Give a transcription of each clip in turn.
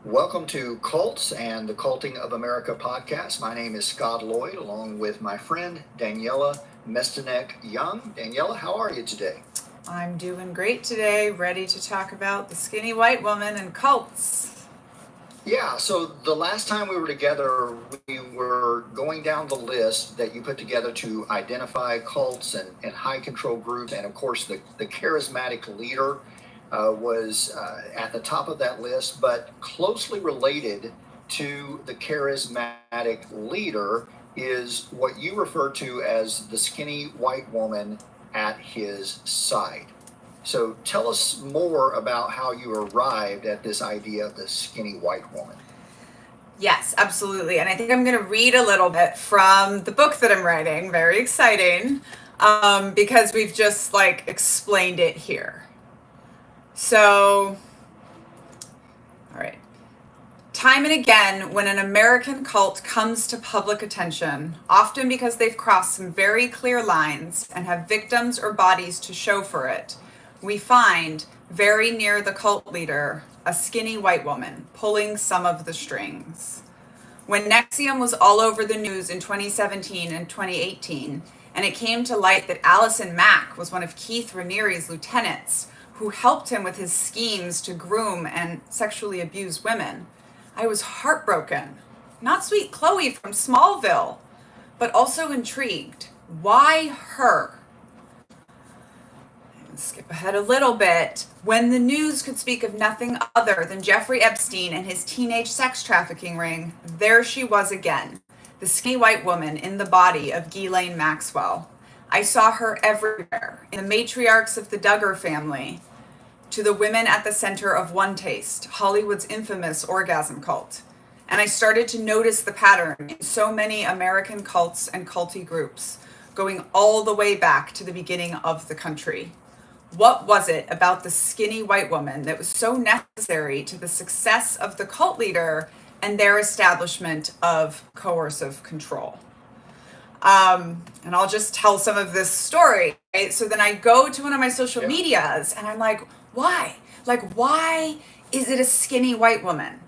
Welcome to Cults and the Culting of America podcast. My name is Scott Lloyd, along with my friend Daniela Mestenek Young. Daniela, how are you today? I'm doing great today, ready to talk about the skinny white woman and cults. Yeah, so the last time we were together, we were going down the list that you put together to identify cults and high control groups. And of course, the charismatic leader was at the top of that list, but closely related to the charismatic leader is what you refer to as the skinny white woman at his side. So tell us more about how you arrived at this idea of the skinny white woman. Yes, absolutely. And I think I'm going to read a little bit from the book that I'm writing. Very exciting, because we've just explained it here. So, all right. Time and again, when an American cult comes to public attention, often because they've crossed some very clear lines and have victims or bodies to show for it, we find, very near the cult leader, a skinny white woman pulling some of the strings. When Nexium was all over the news in 2017 and 2018, and it came to light that Allison Mack was one of Keith Raniere's lieutenants who helped him with his schemes to groom and sexually abuse women, I was heartbroken. Not sweet Chloe from Smallville, but also intrigued. Why her? Skip ahead a little bit. When the news could speak of nothing other than Jeffrey Epstein and his teenage sex trafficking ring, there she was again, the skinny white woman in the body of Ghislaine Maxwell. I saw her everywhere, in the matriarchs of the Duggar family, to the women at the center of One Taste, Hollywood's infamous orgasm cult. And I started to notice the pattern in so many American cults and culty groups, going all the way back to the beginning of the country. What was it about the skinny white woman that was so necessary to the success of the cult leader and their establishment of coercive control? And I'll just tell some of this story. Right? So then I go to one of my social medias and I'm like, why? Why is it a skinny white woman?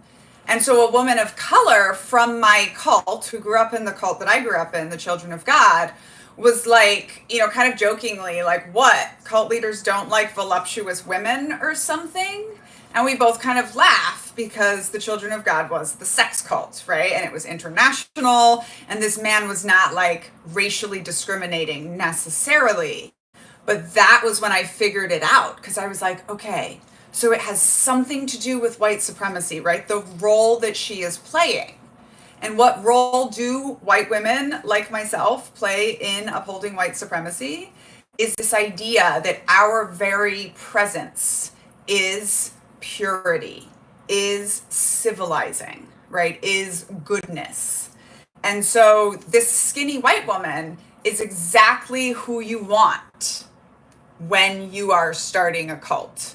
And so a woman of color from my cult, who grew up in the cult that I grew up in, the Children of God, was kind of jokingly what? Cult leaders don't like voluptuous women or something? And we both kind of laugh because the Children of God was the sex cult, right? And it was international. And this man was not racially discriminating necessarily. But that was when I figured it out, because I was like, okay, so it has something to do with white supremacy, right? The role that she is playing. And what role do white women like myself play in upholding white supremacy is this idea that our very presence is purity, is civilizing, right? Is goodness. And so this skinny white woman is exactly who you want when you are starting a cult.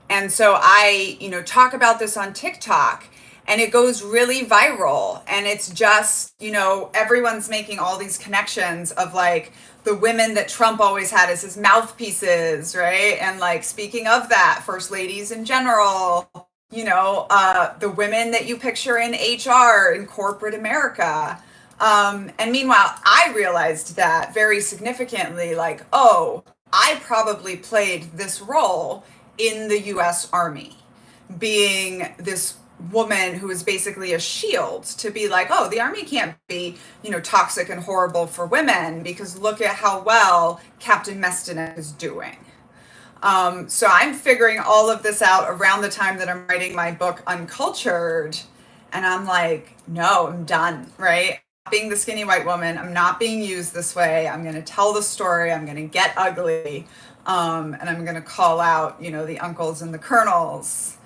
And so I, talk about this on TikTok, and it goes really viral, and it's just, everyone's making all these connections of the women that Trump always had as his mouthpieces, right? And speaking of that, first ladies in general, the women that you picture in HR in corporate America. And meanwhile, I realized that very significantly, oh, I probably played this role in the US Army, being this woman who is basically a shield to be oh, the Army can't be, toxic and horrible for women because look at how well Captain Mestenek is doing. So I'm figuring all of this out around the time that I'm writing my book Uncultured, and I'm no, I'm done, right? Being the skinny white woman, I'm not being used this way. I'm going to tell the story. I'm going to get ugly. And I'm going to call out, the uncles and the colonels.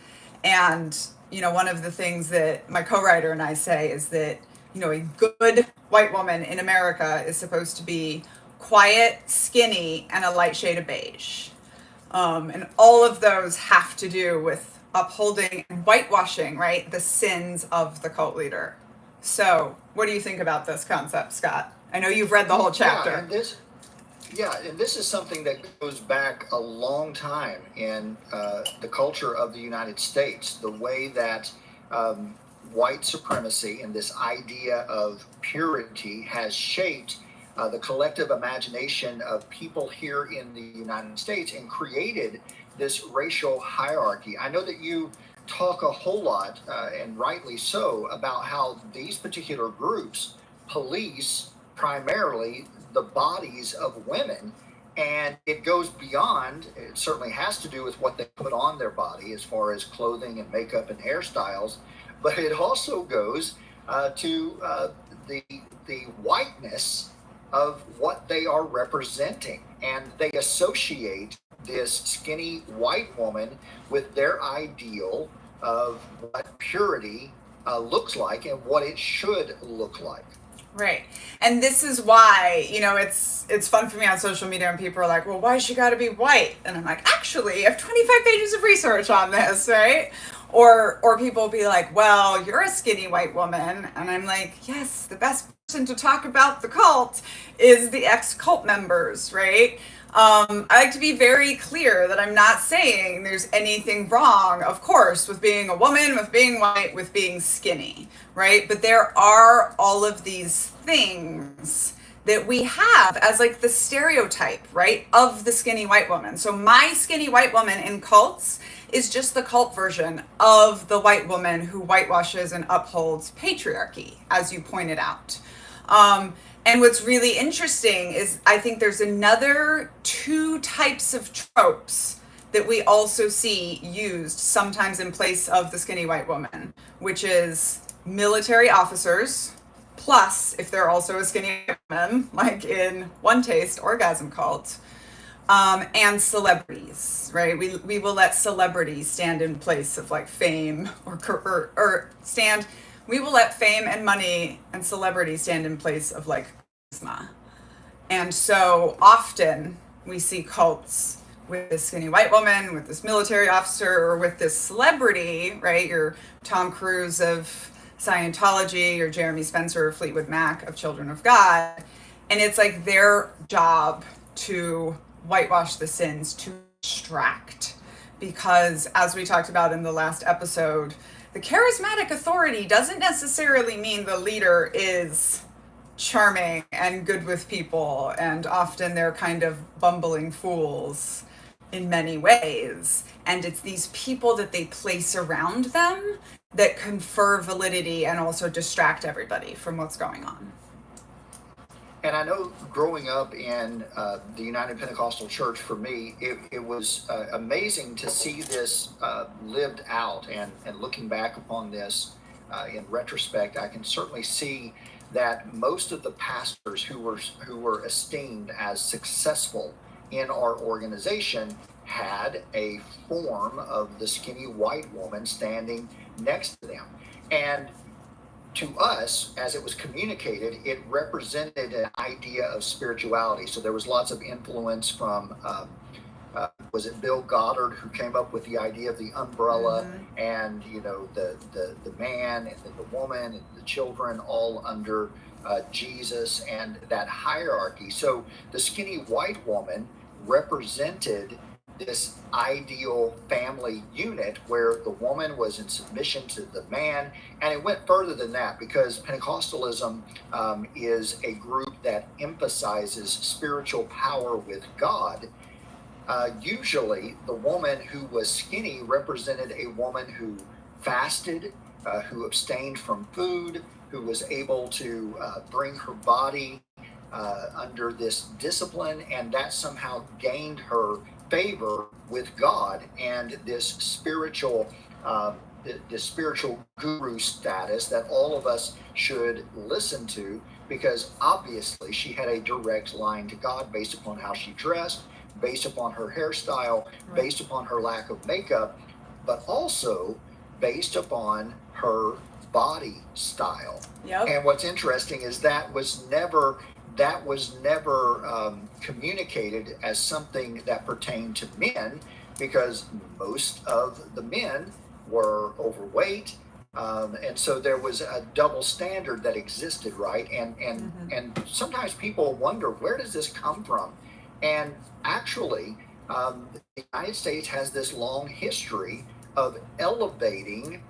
And, one of the things that my co-writer and I say is that, a good white woman in America is supposed to be quiet, skinny, and a light shade of beige. And all of those have to do with upholding and whitewashing, right, the sins of the cult leader. So what do you think about this concept, Scott? I know you've read the whole chapter. And this is something that goes back a long time in the culture of the United States. The way that white supremacy and this idea of purity has shaped the collective imagination of people here in the United States and created this racial hierarchy. I know that you talk a whole lot, and rightly so, about how these particular groups police primarily the bodies of women. And it goes beyond, it certainly has to do with what they put on their body as far as clothing and makeup and hairstyles, but it also goes to the whiteness of what they are representing. And they associate this skinny white woman with their ideal of what purity looks like and what it should look like. Right. And this is why, it's fun for me on social media when people are like, well, why she got to be white? And I'm like, actually, I have 25 pages of research on this, right? Or people will be like, well, you're a skinny white woman. And I'm like, yes, the best person to talk about the cult is the ex-cult members, right? I like to be very clear that I'm not saying there's anything wrong, of course, with being a woman, with being white, with being skinny, right? But there are all of these things that we have as like the stereotype, right, of the skinny white woman. So my skinny white woman in cults is just the cult version of the white woman who whitewashes and upholds patriarchy, as you pointed out. And what's really interesting is I think there's another two types of tropes that we also see used sometimes in place of the skinny white woman, which is military officers, plus if they're also a skinny woman, like in One Taste Orgasm Cult, and celebrities, right? We will let celebrities stand in place of like fame we will let fame and money and celebrity stand in place of like charisma. And so often we see cults with this skinny white woman, with this military officer, or with this celebrity, right? Your Tom Cruise of Scientology, your Jeremy Spencer of Fleetwood Mac of Children of God. And it's like their job to whitewash the sins, to distract. Because as we talked about in the last episode, the charismatic authority doesn't necessarily mean the leader is charming and good with people, and often they're kind of bumbling fools in many ways. And it's these people that they place around them that confer validity and also distract everybody from what's going on. And I know growing up in the United Pentecostal Church, for me, it was amazing to see this lived out. And looking back upon this in retrospect, I can certainly see that most of the pastors who were esteemed as successful in our organization had a form of the skinny white woman standing next to them. And to us, as it was communicated, it represented an idea of spirituality. So there was lots of influence from, was it Bill Goddard who came up with the idea of the umbrella, and the man and then the woman and the children all under Jesus and that hierarchy. So the skinny white woman represented this ideal family unit where the woman was in submission to the man. And it went further than that, because Pentecostalism is a group that emphasizes spiritual power with God. Usually the woman who was skinny represented a woman who fasted, who abstained from food, who was able to bring her body under this discipline, and that somehow gained her favor with God and this spiritual guru status that all of us should listen to, because obviously she had a direct line to God based upon how she dressed, based upon her hairstyle, based upon her lack of makeup, but also based upon her body style. Yep. And what's interesting is that was never communicated as something that pertained to men, because most of the men were overweight, and so there was a double standard that existed, right? And sometimes people wonder, where does this come from? And actually, the United States has this long history of elevating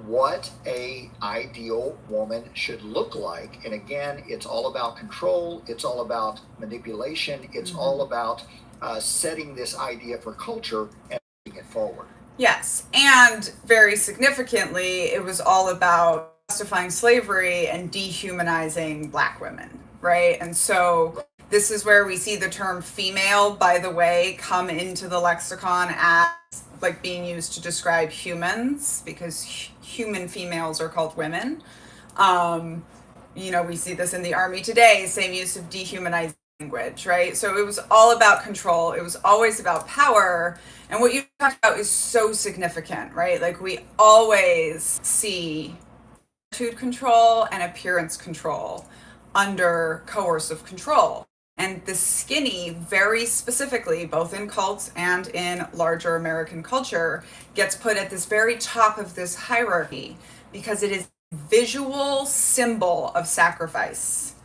what a ideal woman should look like. And again, it's all about control. It's all about manipulation. It's all about setting this idea for culture and moving it forward. Yes, and very significantly, it was all about justifying slavery and dehumanizing Black women, right? And so this is where we see the term female, by the way, come into the lexicon as like being used to describe humans, because human females are called women. We see this in the army today, same use of dehumanizing language, right? So it was all about control. It was always about power. And what you talked about is so significant, right? Like we always see attitude control and appearance control under coercive control. And the skinny, very specifically, both in cults and in larger American culture, gets put at this very top of this hierarchy because it is a visual symbol of sacrifice.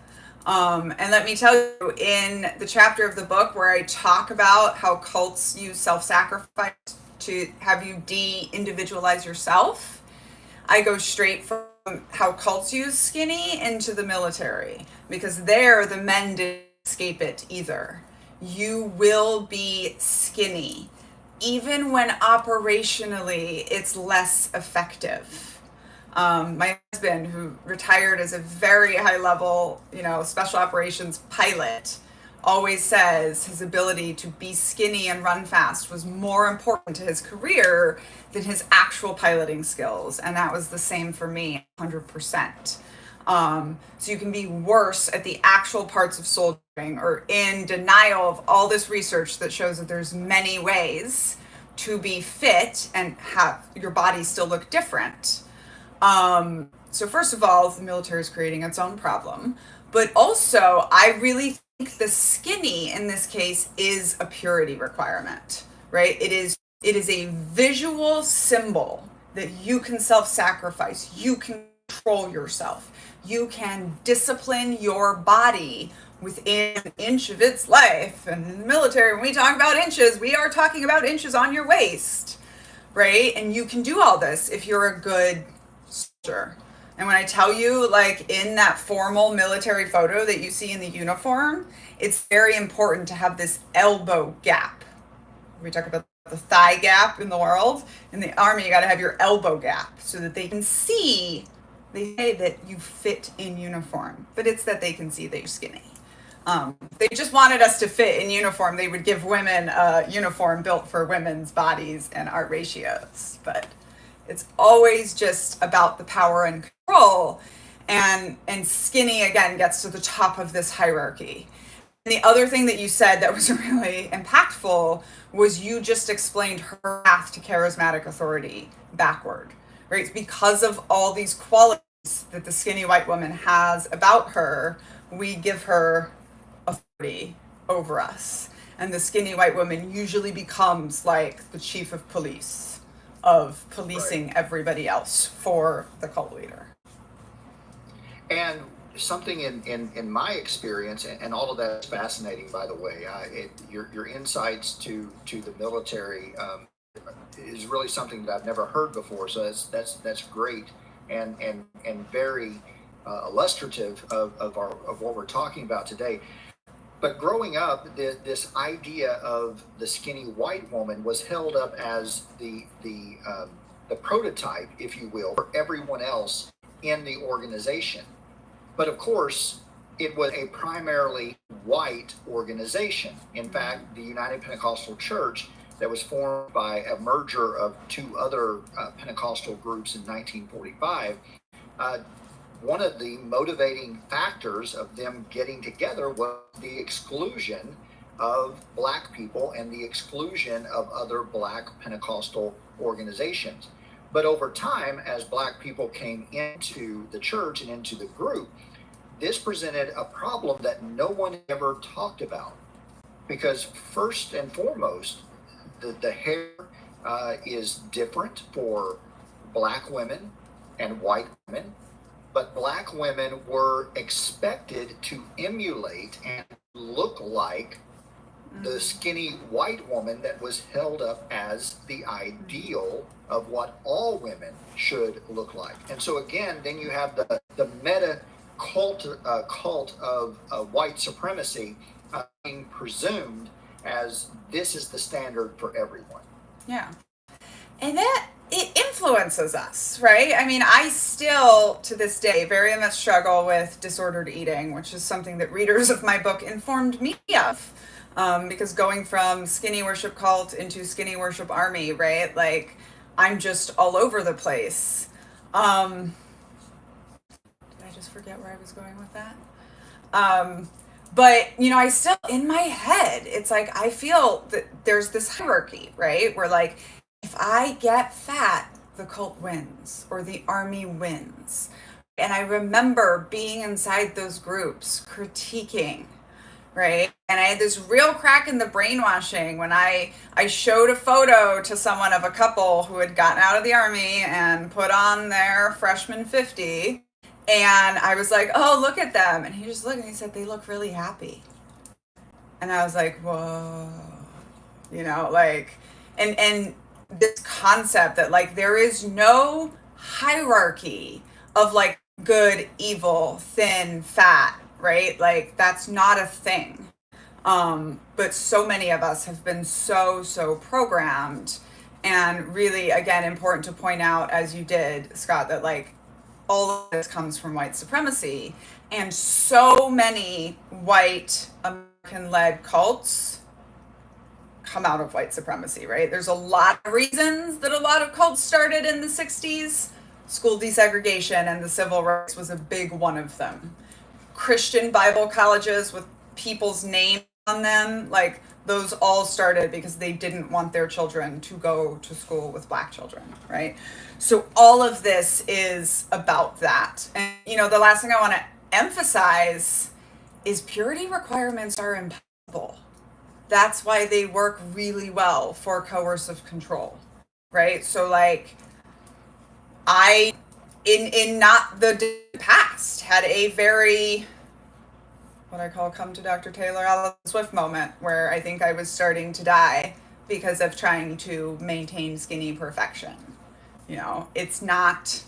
And let me tell you, in the chapter of the book where I talk about how cults use self-sacrifice to have you de-individualize yourself, I go straight from how cults use skinny into the military, because there the men didn't escape it either. You will be skinny, even when operationally it's less effective. My husband, who retired as a very high level, special operations pilot, always says his ability to be skinny and run fast was more important to his career than his actual piloting skills. And that was the same for me, 100%. So you can be worse at the actual parts of soldiering or in denial of all this research that shows that there's many ways to be fit and have your body still look different. So first of all, the military is creating its own problem, but also I really think the skinny in this case is a purity requirement, right? It is a visual symbol that you can self-sacrifice, you can control yourself, you can discipline your body within an inch of its life. And in the military, when we talk about inches, we are talking about inches on your waist, right? And you can do all this if you're a good soldier. And when I tell you, like in that formal military photo that you see in the uniform, it's very important to have this elbow gap. We talk about the thigh gap in the world. In the Army, you got to have your elbow gap so that they can see, they say that you fit in uniform, but it's that they can see that you're skinny. If they just wanted us to fit in uniform, they would give women a uniform built for women's bodies and our ratios. But it's always just about the power and control, and skinny again gets to the top of this hierarchy. And the other thing that you said that was really impactful was you just explained her path to charismatic authority backward, right? It's because of all these qualities that the skinny white woman has about her, we give her authority over us. And the skinny white woman usually becomes like the chief of police, of policing everybody else for the cult leader. And something in my experience, and all of that is fascinating, by the way, your insights to the military is really something that I've never heard before. So that's great and very illustrative of what we're talking about today. But growing up, this idea of the skinny white woman was held up as the prototype, if you will, for everyone else in the organization. But of course, it was a primarily white organization. In fact, the United Pentecostal Church, that was formed by a merger of two other Pentecostal groups in 1945, one of the motivating factors of them getting together was the exclusion of Black people and the exclusion of other Black Pentecostal organizations. But over time, as Black people came into the church and into the group, this presented a problem that no one ever talked about. Because first and foremost, the hair is different for Black women and white women. But Black women were expected to emulate and look like the skinny white woman that was held up as the ideal of what all women should look like. And so again, then you have the meta cult of white supremacy being presumed as this is the standard for everyone. Yeah. And that it influences us, right? I mean, I still to this day very much struggle with disordered eating, which is something that readers of my book informed me of. Because going from skinny worship cult into skinny worship army, right? Like, I'm just all over the place. Did I just forget where I was going with that? But, you know, I still, in my head, it's like, I feel that there's this hierarchy, right? Where, like, if I get fat, the cult wins or the army wins. And I remember being inside those groups critiquing, right? And I had this real crack in the brainwashing when I showed a photo to someone of a couple who had gotten out of the army and put on their freshman 50. And I was like, oh, look at them. And he just looked and he said, they look really happy. And I was like, whoa, you know, like, and this concept that like there is no hierarchy of like good, evil, thin, fat, right? Like that's not a thing. But so many of us have been so programmed, and really, again, important to point out, as you did, Scott, that like all of this comes from white supremacy, and so many white American-led cults come out of white supremacy, right? There's a lot of reasons that a lot of cults started in the 60s. School desegregation and the civil rights was a big one of them. Christian Bible colleges with people's names on them, like those all started because they didn't want their children to go to school with black children, right? So all of this is about that. And, you know, the last thing I want to emphasize is purity requirements are impossible. That's why they work really well for coercive control, right? So like I, in not the past, had a very, what I call come to Dr. Taylor Allen Swift moment where I think I was starting to die because of trying to maintain skinny perfection. You know, it's not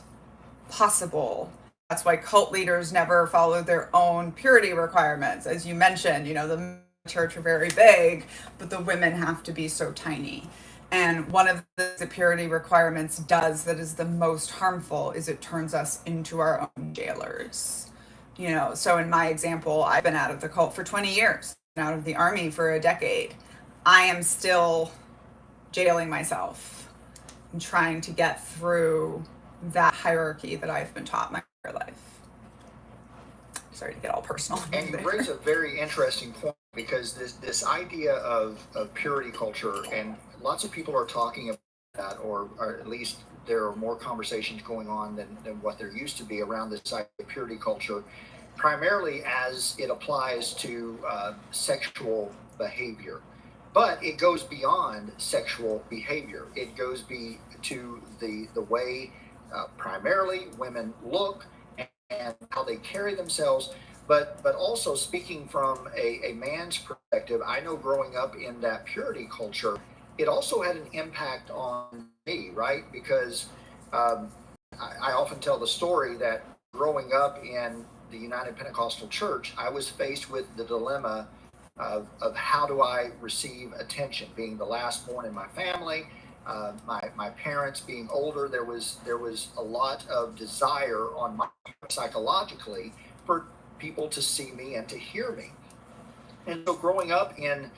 possible. That's why cult leaders never follow their own purity requirements. As you mentioned, you know, the church are very big, but the women have to be so tiny. And one of the purity requirements does that is the most harmful is it turns us into our own jailers. You know, so in my example, I've been out of the cult for 20 years, out of the army for a decade. I am still jailing myself and trying to get through that hierarchy that I've been taught my entire life. Sorry to get all personal. And you raise a very interesting point, because this idea of purity culture, and lots of people are talking about that, or at least there are more conversations going on than what there used to be around this idea of purity culture, primarily as it applies to sexual behavior. But it goes beyond sexual behavior. It goes to the way primarily women look and how they carry themselves. But also speaking from a man's perspective, I know growing up in that purity culture, it also had an impact on me, right? Because I often tell the story that growing up in the United Pentecostal Church, I was faced with the dilemma of how do I receive attention, being the last born in my family, my parents being older. There was a lot of desire on my part psychologically for people to see me and to hear me. And so growing up in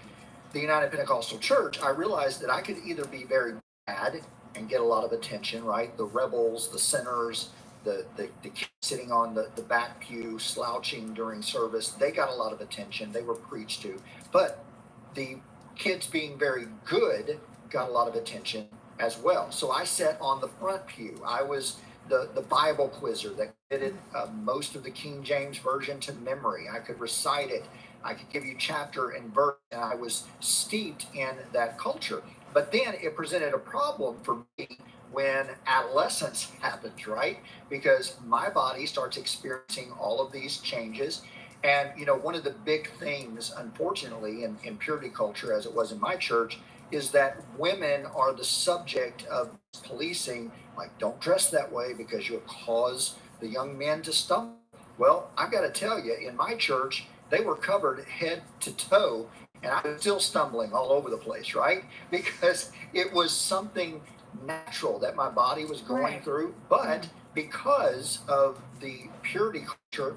the United Pentecostal Church, I realized that I could either be very bad and get a lot of attention, right? The rebels, the sinners, the kids sitting on the back pew slouching during service, they got a lot of attention. They were preached to. But the kids being very good got a lot of attention as well. So I sat on the front pew. I was the Bible quizzer that did most of the King James Version to memory. I could recite it. I could give you chapter and verse, and I was steeped in that culture. But then it presented a problem for me when adolescence happens, right? Because my body starts experiencing all of these changes, And, one of the big things, unfortunately, in purity culture, as it was in my church, is that women are the subject of policing. Like, don't dress that way because you'll cause the young men to stumble. Well, I've got to tell you, in my church, they were covered head to toe, and I was still stumbling all over the place, right? Because it was something natural that my body was going through. But because of the purity culture,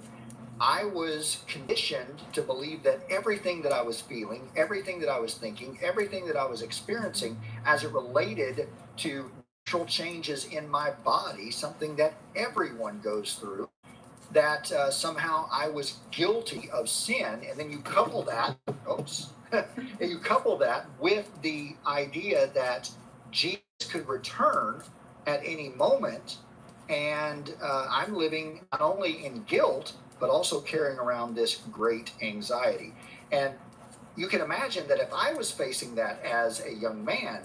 I was conditioned to believe that everything that I was feeling, everything that I was thinking, everything that I was experiencing as it related to natural changes in my body, something that everyone goes through, that somehow I was guilty of sin. And then you couple that, and you couple that with the idea that Jesus could return at any moment. And I'm living not only in guilt, but also carrying around this great anxiety. And you can imagine that if I was facing that as a young man,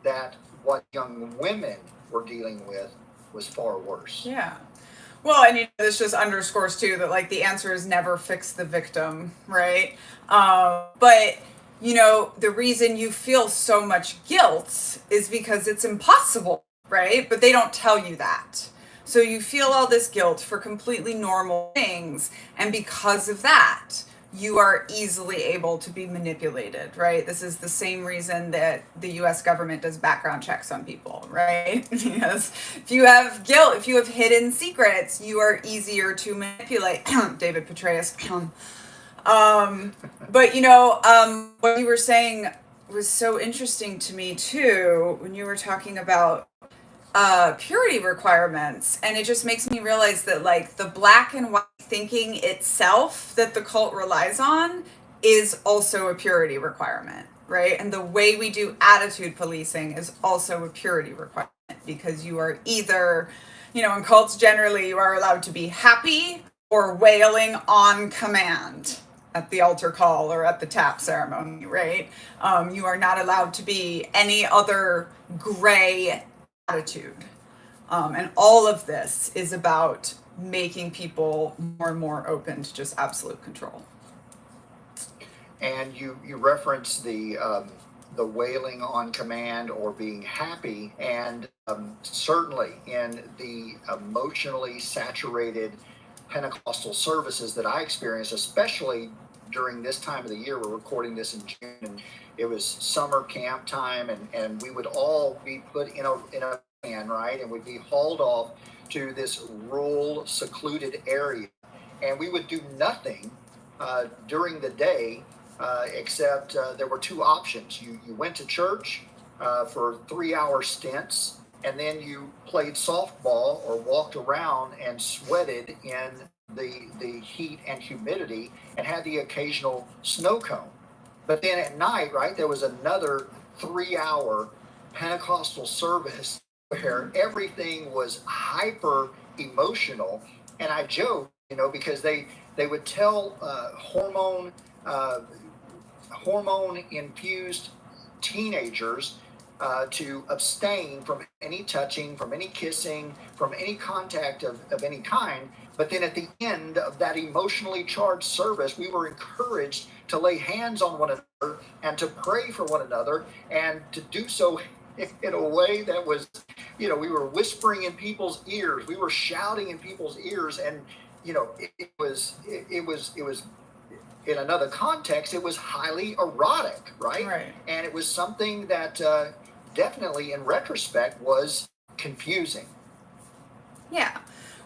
that what young women were dealing with was far worse. Yeah. Well, and this just underscores too that like the answer is never fix the victim, right? But the reason you feel so much guilt is because it's impossible, right? But they don't tell you that. So you feel all this guilt for completely normal things, and because of that, you are easily able to be manipulated, right? This is the same reason that the US government does background checks on people, right? Because if you have guilt, if you have hidden secrets, you are easier to manipulate. David Petraeus. But what you were saying was so interesting to me too, when you were talking about purity requirements, and it just makes me realize that like the black and white thinking itself that the cult relies on is also a purity requirement, right? And the way we do attitude policing is also a purity requirement, because you are either, in cults generally, you are allowed to be happy or wailing on command at the altar call or at the tap ceremony, right? You are not allowed to be any other gray attitude. And all of this is about making people more and more open to just absolute control. And you reference the wailing on command or being happy, and certainly in the emotionally saturated Pentecostal services that I experienced, especially during this time of the year. We're recording this in June, and it was summer camp time, and we would all be put in a van, right, and we'd be hauled off to this rural, secluded area, and we would do nothing during the day except there were two options. You went to church for 3-hour stints, and then you played softball or walked around and sweated in the heat and humidity and had the occasional snow cone. But then at night, right, there was another 3-hour Pentecostal service where everything was hyper emotional. And I joke, because they would tell hormone infused teenagers to abstain from any touching, from any kissing, from any contact of any kind. But then at the end of that emotionally charged service, we were encouraged to lay hands on one another and to pray for one another, and to do so in a way that was, we were whispering in people's ears, we were shouting in people's ears, and it was in another context, it was highly erotic, right? And it was something that definitely, in retrospect, was confusing. Yeah.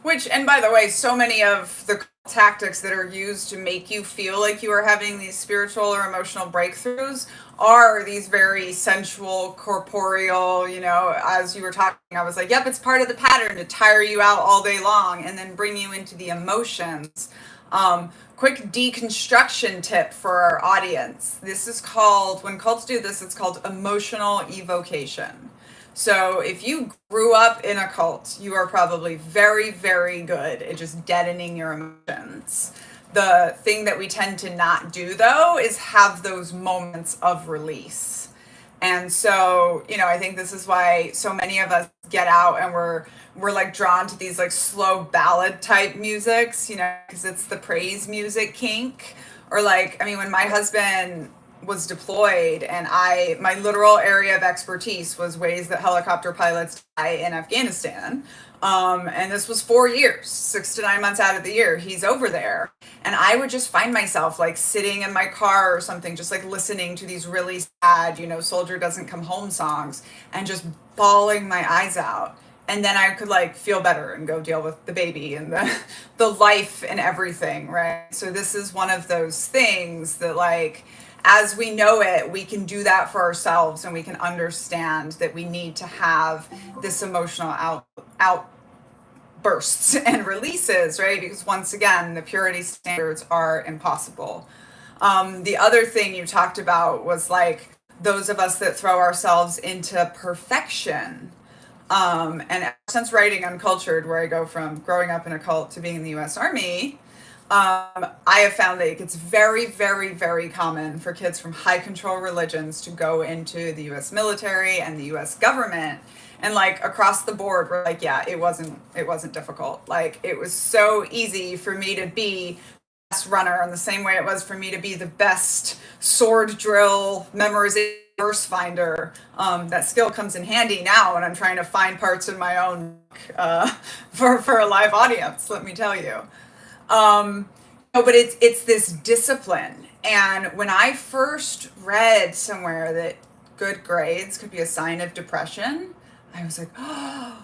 Which, and by the way, so many of the tactics that are used to make you feel like you are having these spiritual or emotional breakthroughs are these very sensual, corporeal, as you were talking, I was like, yep, it's part of the pattern to tire you out all day long and then bring you into the emotions. Quick deconstruction tip for our audience. This is called, when cults do this, it's called emotional evocation. So if you grew up in a cult, you are probably very, very good at just deadening your emotions. The thing that we tend to not do, though, is have those moments of release. And so, I think this is why so many of us get out and we're like drawn to these like slow ballad type musics, because it's the praise music kink. Or like, when my husband was deployed and my literal area of expertise was ways that helicopter pilots die in Afghanistan. And this was 4 years, 6 to 9 months out of the year, he's over there. And I would just find myself like sitting in my car or something, just like listening to these really sad, soldier doesn't come home songs and just bawling my eyes out. And then I could like feel better and go deal with the baby and the life and everything, right? So this is one of those things that like, as we know it, we can do that for ourselves, and we can understand that we need to have this emotional outbursts and releases, right? Because once again, the purity standards are impossible. The other thing you talked about was like those of us that throw ourselves into perfection. And since writing Uncultured, where I go from growing up in a cult to being in the US Army, I have found that it's very, very, very common for kids from high control religions to go into the US military and the US government. And like across the board, we're like, yeah, it wasn't difficult. Like it was so easy for me to be the best runner in the same way it was for me to be the best sword drill memorization verse finder. That skill comes in handy now when I'm trying to find parts in my own for a live audience, let me tell you. No, but it's this discipline. And when I first read somewhere that good grades could be a sign of depression, I was like, oh,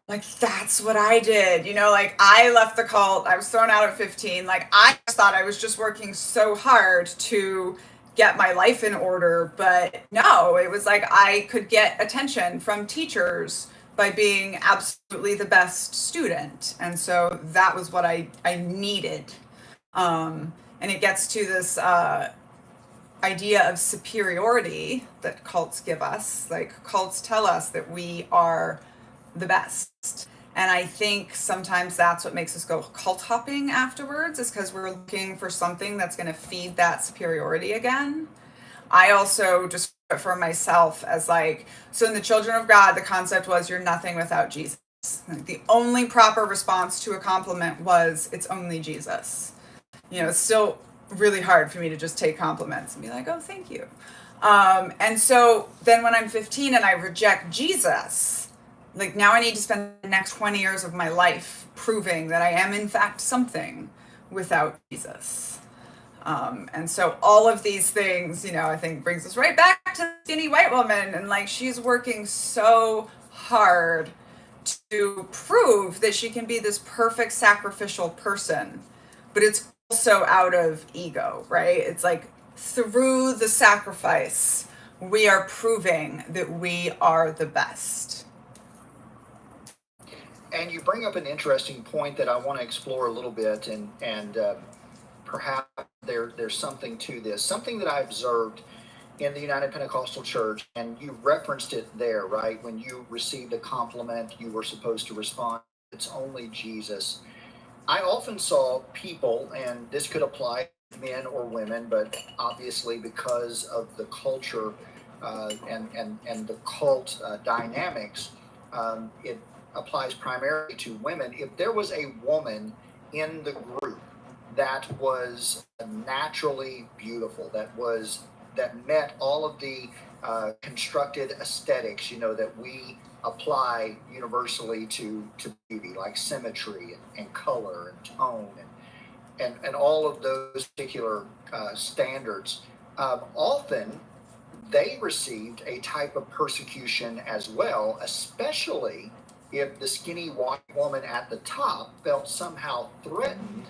like that's what I did. Like I left the cult. I was thrown out at 15. Like I thought I was just working so hard to get my life in order, but no, it was like I could get attention from teachers by being absolutely the best student. And so that was what I needed. And it gets to this idea of superiority that cults give us. Like cults tell us that we are the best. And I think sometimes that's what makes us go cult hopping afterwards, is because we're looking for something that's going to feed that superiority again. I also just for myself as like, so in the Children of God, the concept was you're nothing without Jesus. Like the only proper response to a compliment was it's only Jesus. It's still really hard for me to just take compliments and be like, oh, thank you. And so then when I'm 15 and I reject Jesus, like now I need to spend the next 20 years of my life proving that I am in fact something without Jesus. And so all of these things, I think brings us right back to the skinny white woman. And like, she's working so hard to prove that she can be this perfect sacrificial person, but it's also out of ego, right? It's like through the sacrifice, we are proving that we are the best. And you bring up an interesting point that I want to explore a little bit, and perhaps there's something to this, something that I observed in the United Pentecostal Church, and you referenced it there, right? When you received a compliment, you were supposed to respond, it's only Jesus. I often saw people, and this could apply to men or women, but obviously because of the culture and the cult dynamics, it applies primarily to women. If there was a woman in the group that was naturally beautiful, that met all of the constructed aesthetics, that we apply universally to beauty, like symmetry and color and tone and all of those particular standards, often they received a type of persecution as well, especially if the skinny white woman at the top felt somehow threatened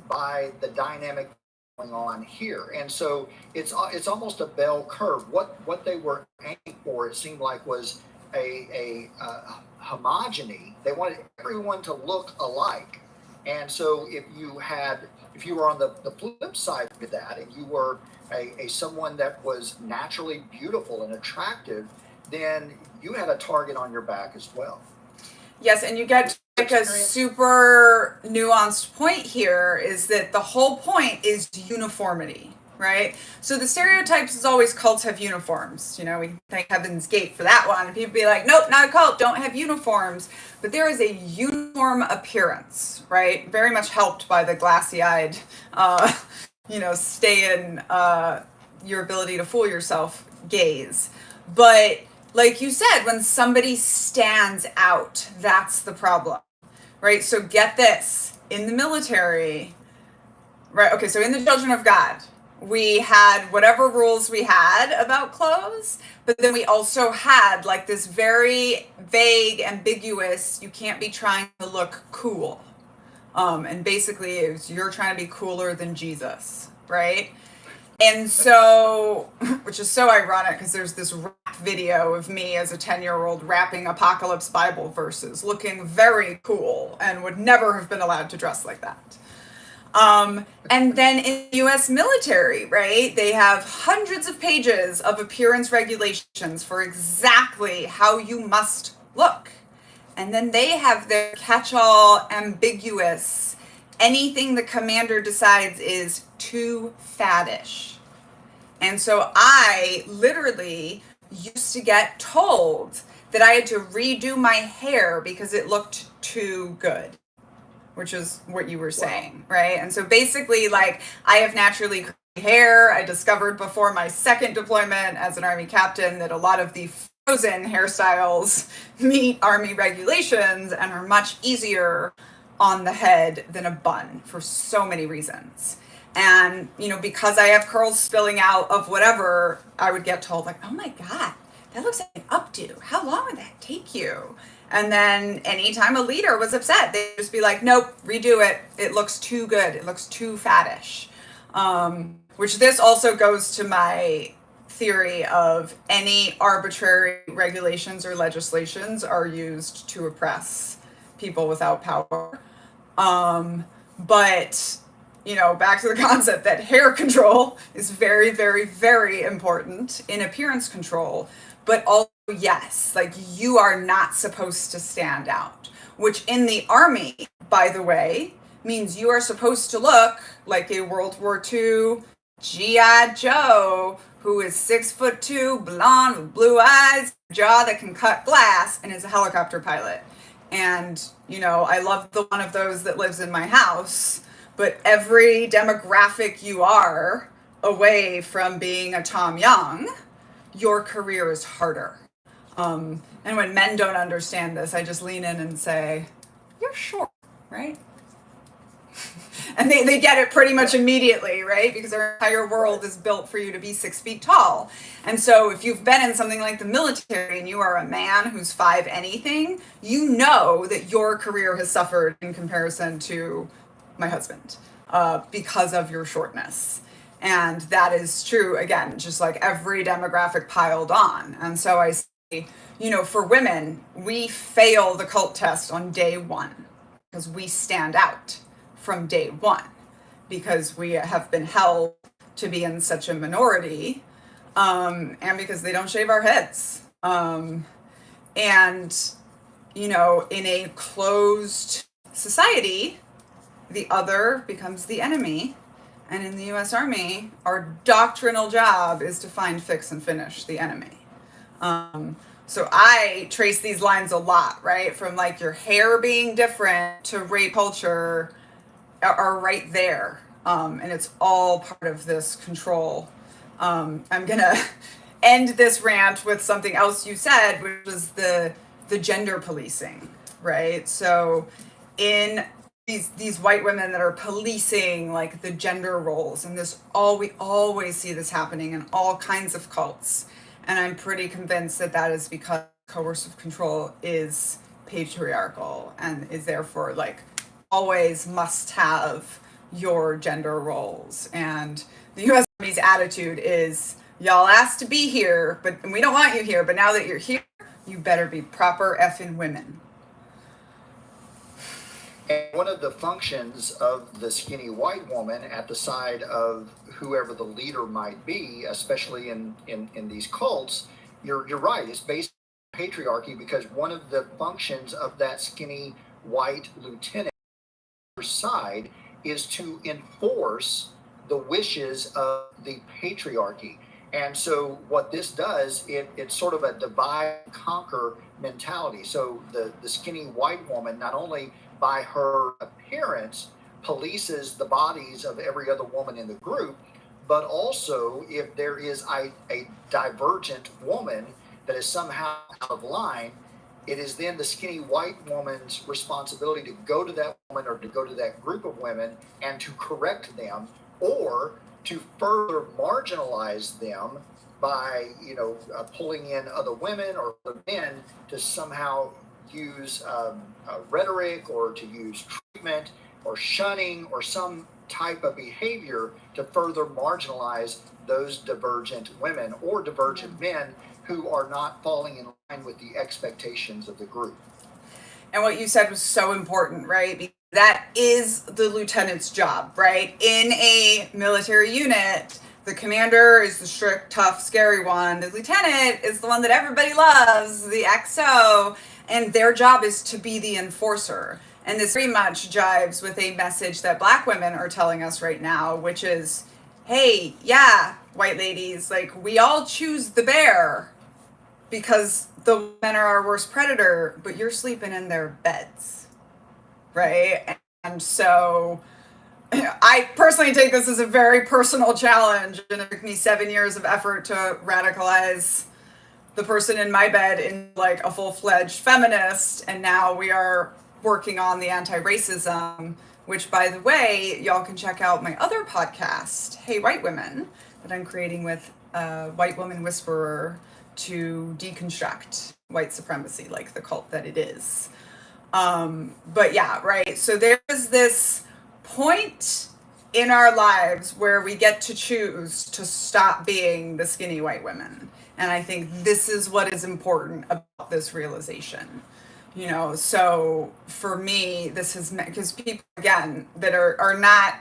by the dynamic going on here. And so it's almost a bell curve. What they were aiming for, it seemed like, was a homogeny. They wanted everyone to look alike. And so if you were on the flip side of that, and you were a someone that was naturally beautiful and attractive, then you had a target on your back as well. Yes, and you get like a super nuanced point here, is that the whole point is uniformity. right? So the stereotypes is always cults have uniforms. You know, we thank Heaven's Gate for that one. And people be like, nope, not a cult, don't have uniforms. But there is a uniform appearance, right? Very much helped by the glassy-eyed, stay in your ability to fool yourself gaze. But like you said, when somebody stands out, that's the problem, right? So get this, in the military, right? Okay, so in the Children of God, we had whatever rules we had about clothes, but then we also had like this very vague, ambiguous, you can't be trying to look cool. And basically, you're trying to be cooler than Jesus, right? And so, which is so ironic because there's this rap video of me as a 10-year-old rapping apocalypse Bible verses, looking very cool and would never have been allowed to dress like that. And then in the US military, right, they have hundreds of pages of appearance regulations for exactly how you must look. And then they have their catch-all ambiguous, anything the commander decides is too faddish. And so I literally used to get told that I had to redo my hair because it looked too good, which is what you were saying, right? And so basically, like, I have naturally curly hair. I discovered before my second deployment as an Army captain that a lot of the frozen hairstyles meet Army regulations and are much easier on the head than a bun for so many reasons. And, because I have curls spilling out of whatever, I would get told, like, oh my God, that looks like an updo. How long would that take you? And then anytime a leader was upset, they'd just be like, nope, redo it. It looks too good. It looks too faddish. Which this also goes to my theory of any arbitrary regulations or legislations are used to oppress people without power. But, back to the concept that hair control is very, very, very important in appearance control, but also, yes, like you are not supposed to stand out, which in the Army, by the way, means you are supposed to look like a World War II G.I. Joe who is 6'2", blonde with blue eyes, jaw that can cut glass, and is a helicopter pilot. And, I love the one of those that lives in my house, but every demographic you are away from being a Tom Young, your career is harder. And when men don't understand this, I just lean in and say, you're short, right? And they get it pretty much immediately, right? Because our entire world is built for you to be 6 feet tall. And so if you've been in something like the military and you are a man who's 5 anything, you know that your career has suffered in comparison to my husband because of your shortness. And that is true, again, just like every demographic piled on. And so I say, for women, we fail the cult test on day one because we stand out from day one because we have been held to be in such a minority, and because they don't shave our heads. And, in a closed society, the other becomes the enemy. And in the US Army, our doctrinal job is to find, fix, and finish the enemy. So I trace these lines a lot, right? From like your hair being different to rape culture are right there. And it's all part of this control. I'm going to end this rant with something else you said, which was the gender policing, right? So in these white women that are policing like the gender roles, and we always see this happening in all kinds of cults. And I'm pretty convinced that is because coercive control is patriarchal and is therefore like always must have your gender roles. And the US Army's attitude is, y'all asked to be here, but we don't want you here, but now that you're here, you better be proper effing women. And one of the functions of the skinny white woman at the side of whoever the leader might be, especially in these cults, you're right, it's based on patriarchy, because one of the functions of that skinny white lieutenant side is to enforce the wishes of the patriarchy. And so what this does, it's sort of a divide and conquer mentality. So the skinny white woman, not only by her appearance, polices the bodies of every other woman in the group, but also if there is a divergent woman that is somehow out of line, it is then the skinny white woman's responsibility to go to that woman or to go to that group of women and to correct them, or to further marginalize them by, pulling in other women or other men to somehow use rhetoric or to use treatment or shunning or some type of behavior to further marginalize those divergent women or divergent men who are not falling in line with the expectations of the group. And what you said was so important, right? Because that is the lieutenant's job, right? In a military unit, the commander is the strict, tough, scary one. The lieutenant is the one that everybody loves, the XO, and their job is to be the enforcer. And this very much jives with a message that Black women are telling us right now, which is, hey, yeah, white ladies, like, we all choose the bear because the men are our worst predator, but you're sleeping in their beds, right? And so I personally take this as a very personal challenge, and it took me 7 years of effort to radicalize the person in my bed in like a full-fledged feminist, and now we are working on the anti-racism, which, by the way, y'all can check out my other podcast, Hey White Women, that I'm creating with a white woman whisperer to deconstruct white supremacy, like the cult that it is. But yeah, right. So there's this point in our lives where we get to choose to stop being the skinny white women. And I think this is what is important about this realization. So for me, this is because people, again, that are not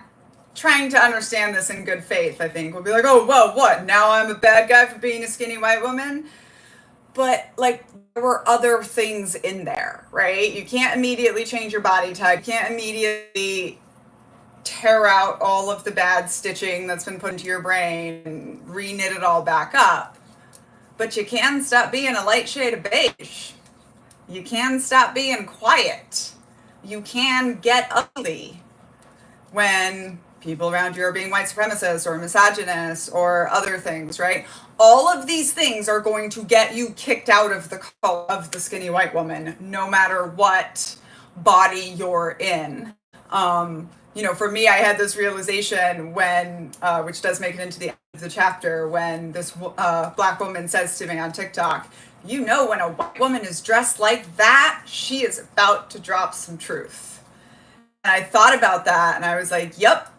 trying to understand this in good faith, I think, will be like, oh, whoa, what? Now I'm a bad guy for being a skinny white woman? But, like, there were other things in there, right? You can't immediately change your body type. You can't immediately tear out all of the bad stitching that's been put into your brain and re-knit it all back up. But you can stop being a light shade of beige. You can stop being quiet. You can get ugly when people around you are being white supremacists or misogynists or other things, right? All of these things are going to get you kicked out of the cult of the skinny white woman, no matter what body you're in. For me, I had this realization when, which does make it into the end of the chapter, when this Black woman says to me on TikTok, when a white woman is dressed like that, she is about to drop some truth. And I thought about that and I was like, yep,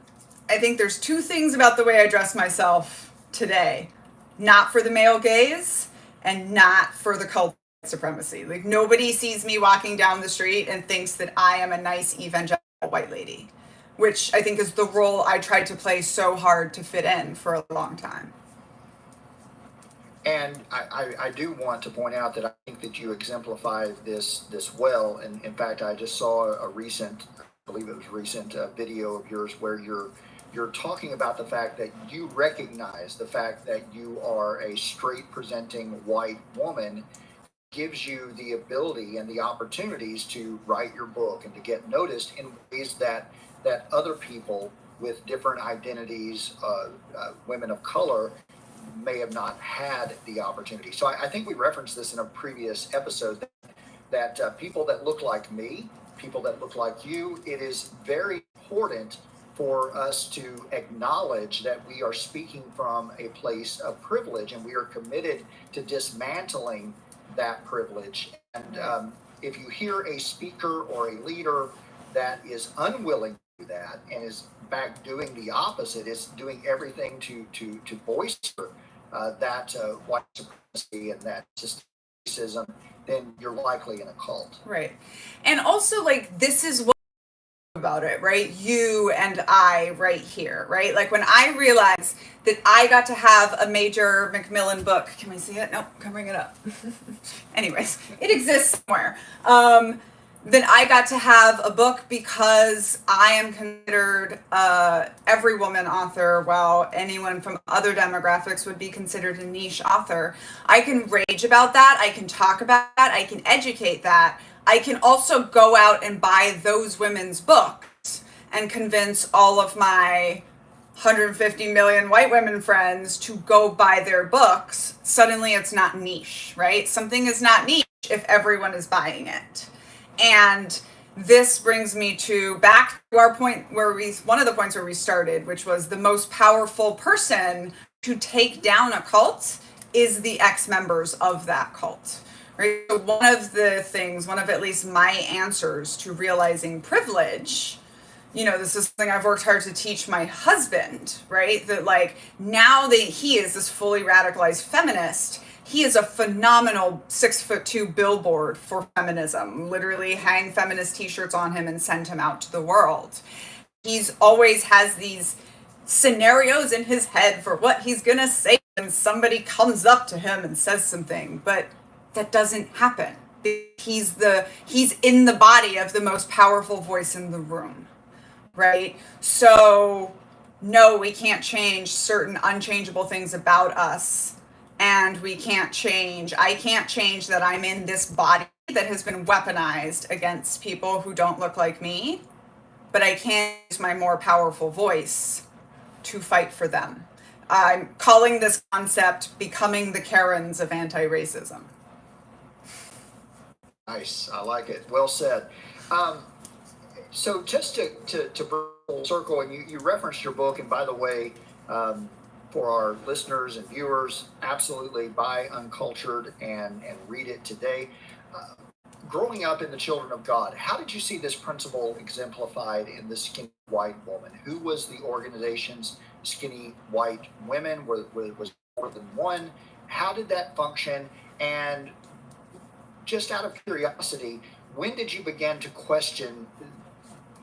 I think there's two things about the way I dress myself today. Not for the male gaze and not for the cult of supremacy. Like, nobody sees me walking down the street and thinks that I am a nice evangelical white lady, which I think is the role I tried to play so hard to fit in for a long time. And I do want to point out that I think that you exemplify this well. And in fact, I just saw a recent, I believe it was recent, video of yours where you're talking about the fact that you recognize the fact that you are a straight presenting white woman gives you the ability and the opportunities to write your book and to get noticed in ways that other people with different identities, women of color, may have not had the opportunity. So I think we referenced this in a previous episode that people that look like me, people that look like you, it is very important for us to acknowledge that we are speaking from a place of privilege and we are committed to dismantling that privilege. And if you hear a speaker or a leader that is unwilling to do that and is back doing the opposite, is doing everything to bolster that white supremacy and that racism, then you're likely in a cult. Right. And also, like, this is what about it, right? You and I right here, right? Like, when I realized that I got to have a major Macmillan book, can we see it? Nope, come bring it up. Anyways, it exists somewhere. then I got to have a book because I am considered every woman author, while anyone from other demographics would be considered a niche author. I can rage about that. I can talk about that. I can educate that. I can also go out and buy those women's books and convince all of my 150 million white women friends to go buy their books. Suddenly it's not niche, right? Something is not niche if everyone is buying it. And this brings me to back to our point where one of the points where we started, which was the most powerful person to take down a cult is the ex-members of that cult. Right? So one of at least my answers to realizing privilege, this is something I've worked hard to teach my husband, right? That like now that he is this fully radicalized feminist, he is a phenomenal 6'2" billboard for feminism. Literally hang feminist t-shirts on him and send him out to the world. He's always has these scenarios in his head for what he's gonna say when somebody comes up to him and says something, but that doesn't happen. He's in the body of the most powerful voice in the room, right? So no, we can't change certain unchangeable things about us. And I can't change that I'm in this body that has been weaponized against people who don't look like me, but I can use my more powerful voice to fight for them. I'm calling this concept becoming the Karens of anti-racism. Nice, I like it. Well said. So just to bring full circle, and you referenced your book, and by the way, for our listeners and viewers, absolutely buy Uncultured and read it today. Growing up in the Children of God, how did you see this principle exemplified in the Skinny White Woman? Who was the organization's Skinny White Women? Was more than one? How did that function? And just out of curiosity, when did you begin to question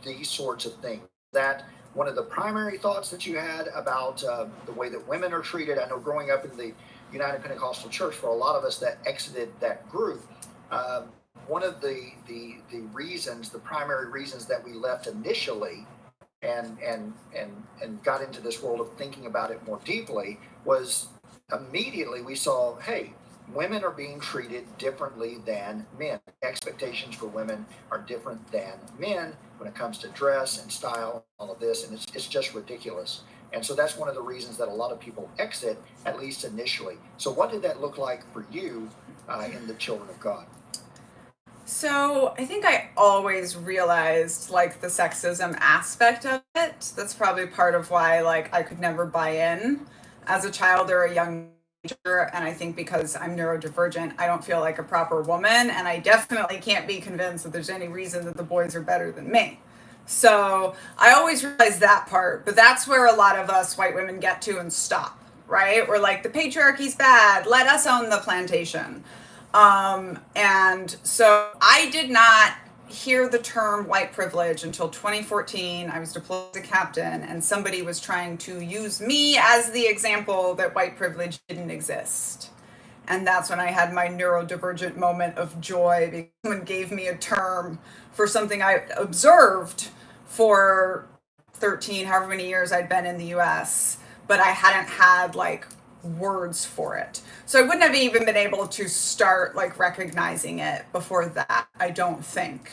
these sorts of things? That one of the primary thoughts that you had about the way that women are treated? I know growing up in the United Pentecostal Church, for a lot of us that exited that group, one of the reasons, the primary reasons that we left initially and got into this world of thinking about it more deeply was immediately we saw, hey, women are being treated differently than men. Expectations for women are different than men when it comes to dress and style, all of this, and it's just ridiculous. And so that's one of the reasons that a lot of people exit, at least initially. So what did that look like for you in the Children of God? So I think I always realized like the sexism aspect of it. That's probably part of why like I could never buy in as a child or a young teenager. And I think because I'm neurodivergent, I don't feel like a proper woman, and I definitely can't be convinced that there's any reason that the boys are better than me. So I always realized that part, but that's where a lot of us white women get to and stop, right? We're like, the patriarchy's bad, let us own the plantation. And so I did not hear the term white privilege until 2014. I was deployed as a captain, and somebody was trying to use me as the example that white privilege didn't exist. And that's when I had my neurodivergent moment of joy, because someone gave me a term for something I observed for 13, however many years I'd been in the US, but I hadn't had like words for it. So I wouldn't have even been able to start like recognizing it before that, I don't think.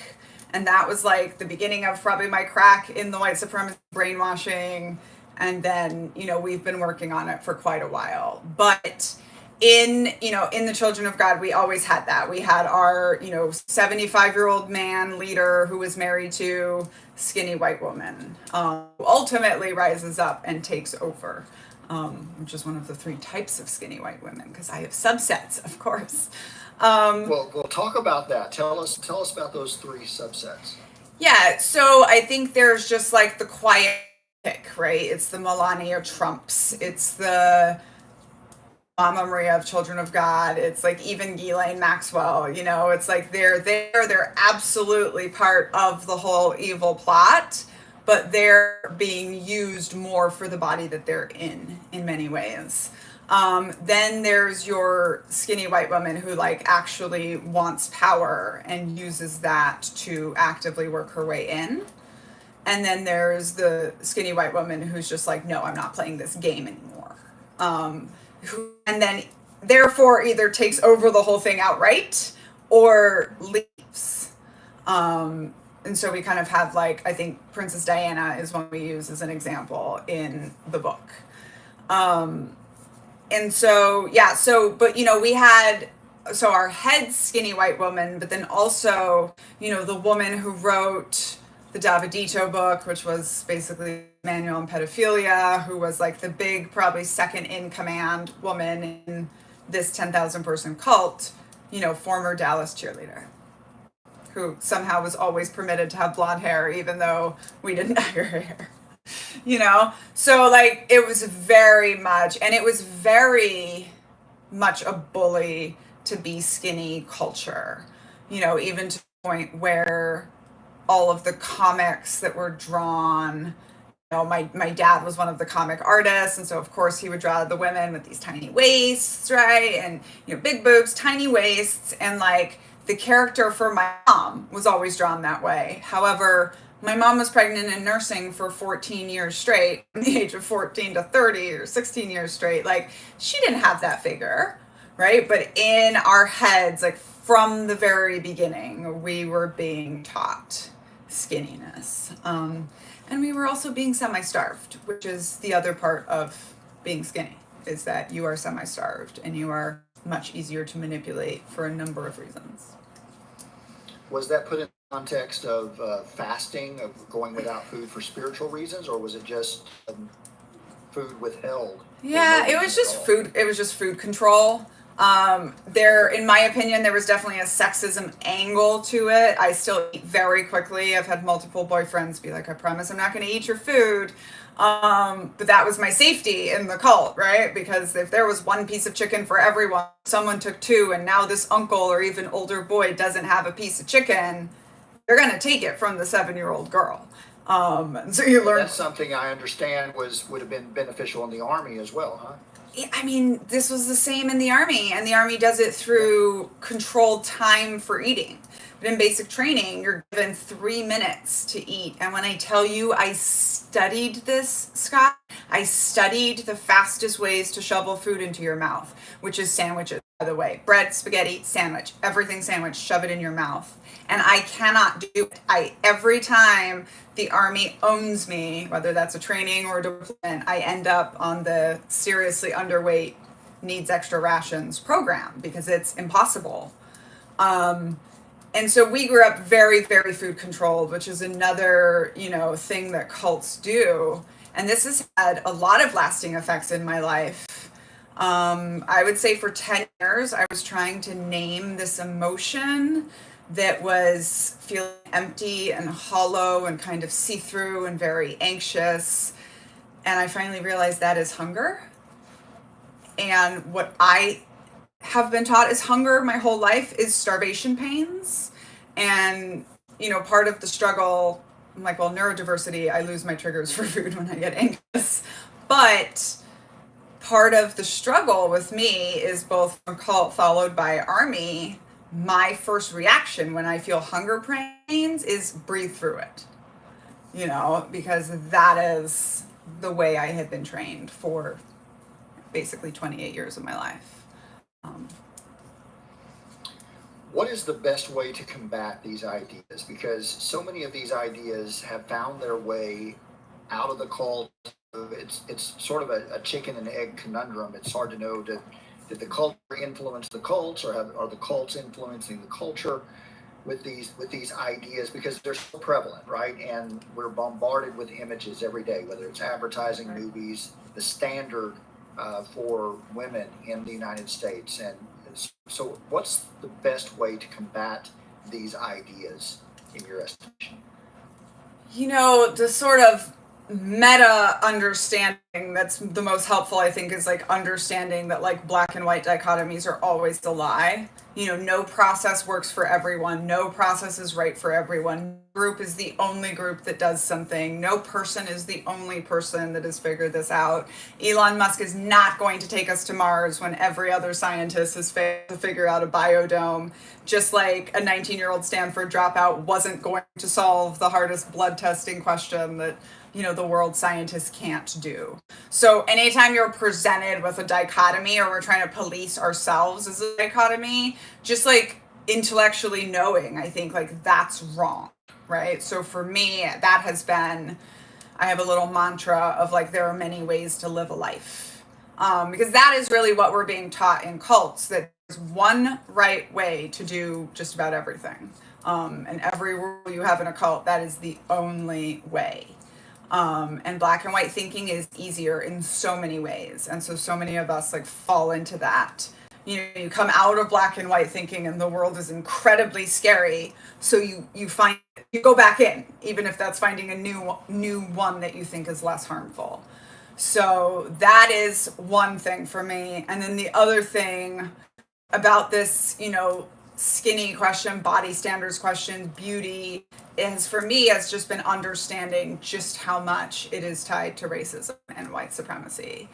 And that was like the beginning of probably my crack in the white supremacy brainwashing. And then, we've been working on it for quite a while. But in the Children of God, we always had that. We had our, 75-year-old man leader who was married to skinny white woman, who ultimately rises up and takes over. Which is one of the 3 types of skinny white women, because I have subsets, of course. Well, we'll talk about that. Tell us about those 3 subsets. Yeah, so I think there's just like the quiet pick, right? It's the Melania Trumps. It's the Mama Maria of Children of God. It's like even Ghislaine Maxwell, it's like they're absolutely part of the whole evil plot, but they're being used more for the body that they're in many ways. Then there's your skinny white woman who like actually wants power and uses that to actively work her way in. And then there's the skinny white woman who's just like, no, I'm not playing this game anymore. And then therefore either takes over the whole thing outright or leaves. And so we kind of have like, I think Princess Diana is one we use as an example in the book. And so, yeah, so, but, you know, we had, so our head skinny white woman, but then also, you know, the woman who wrote the Davidito book, which was basically manual on pedophilia, who was like the big, probably second in command woman in this 10,000 person cult, you know, former Dallas cheerleader, who somehow was always permitted to have blonde hair, even though we didn't dye her hair. You know, so like it was very much, and it was very much a bully to be skinny culture, you know, even to the point where all of the comics that were drawn, you know, my dad was one of the comic artists, and so of course he would draw the women with these tiny waists, right, and you know, big boobs, tiny waists, and like the character for my mom was always drawn that way. However, my mom was pregnant and nursing for 14 years straight, from the age of 14 to 30 or 16 years straight. Like, she didn't have that figure, right? But in our heads, like from the very beginning, we were being taught skinniness. And we were also being semi-starved, which is the other part of being skinny, is that you are semi-starved and you are much easier to manipulate for a number of reasons. Was that put in context of fasting, of going without food for spiritual reasons, or was it just food withheld? Yeah, it was just food. It was just food control. There, in my opinion, there was definitely a sexism angle to it. I still eat very quickly. I've had multiple boyfriends be like, I promise I'm not going to eat your food. But that was my safety in the cult, right? Because if there was one piece of chicken for everyone, someone took two, and now this uncle or even older boy doesn't have a piece of chicken, they're going to take it from the 7-year-old girl. So you learn. That's something I understand would have been beneficial in the Army as well, huh? I mean, this was the same in the Army, and the Army does it through controlled time for eating. But in basic training, you're given 3 minutes to eat. And when I tell you I studied this, Scott, I studied the fastest ways to shovel food into your mouth, which is sandwiches, by the way. Bread, spaghetti, sandwich, everything sandwich, shove it in your mouth. And I cannot do it. Every time the Army owns me, whether that's a training or a deployment, I end up on the seriously underweight, needs extra rations program because it's impossible. And so we grew up very, very food controlled, which is another, you know, thing that cults do. And this has had a lot of lasting effects in my life. I would say for 10 years, I was trying to name this emotion that was feeling empty and hollow and kind of see-through and very anxious. And I finally realized that is hunger. And what I have been taught is hunger my whole life is starvation pains. And, you know, part of the struggle, I'm like, well, neurodiversity, I lose my triggers for food when I get anxious. But part of the struggle with me is both from cult followed by Army. My first reaction when I feel hunger pains is breathe through it, you know, because that is the way I had been trained for basically 28 years of my life. What is the best way to combat these ideas? Because so many of these ideas have found their way out of the cult. It's sort of a chicken and egg conundrum. It's hard to know, did the culture influence the cults, or are the cults influencing the culture with these ideas? Because they're so prevalent, right? And we're bombarded with images every day, whether it's advertising, movies, the standard for women in the United States. And so what's the best way to combat these ideas in your estimation? You know, the sort of meta understanding that's the most helpful, I think, is like understanding that like black and white dichotomies are always a lie. no process works for everyone. No process is right for everyone. Group is the only group that does something. No person is the only person that has figured this out. Elon Musk is not going to take us to Mars when every other scientist has failed to figure out a biodome. Just like a 19-year-old Stanford dropout wasn't going to solve the hardest blood testing question that the world scientists can't do. So anytime you're presented with a dichotomy, or we're trying to police ourselves as a dichotomy, just like intellectually knowing, I think like that's wrong, right? So for me, that has been, I have a little mantra of like, there are many ways to live a life. Because that is really what we're being taught in cults, that there's one right way to do just about everything. And every rule you have in a cult, that is the only way. And black and white thinking is easier in so many ways. And so many of us like fall into that. You come out of black and white thinking and the world is incredibly scary. So you go back in, even if that's finding a new one that you think is less harmful. So that is one thing for me. And then the other thing about this, skinny question, body standards question, beauty, is for me has just been understanding just how much it is tied to racism and white supremacy.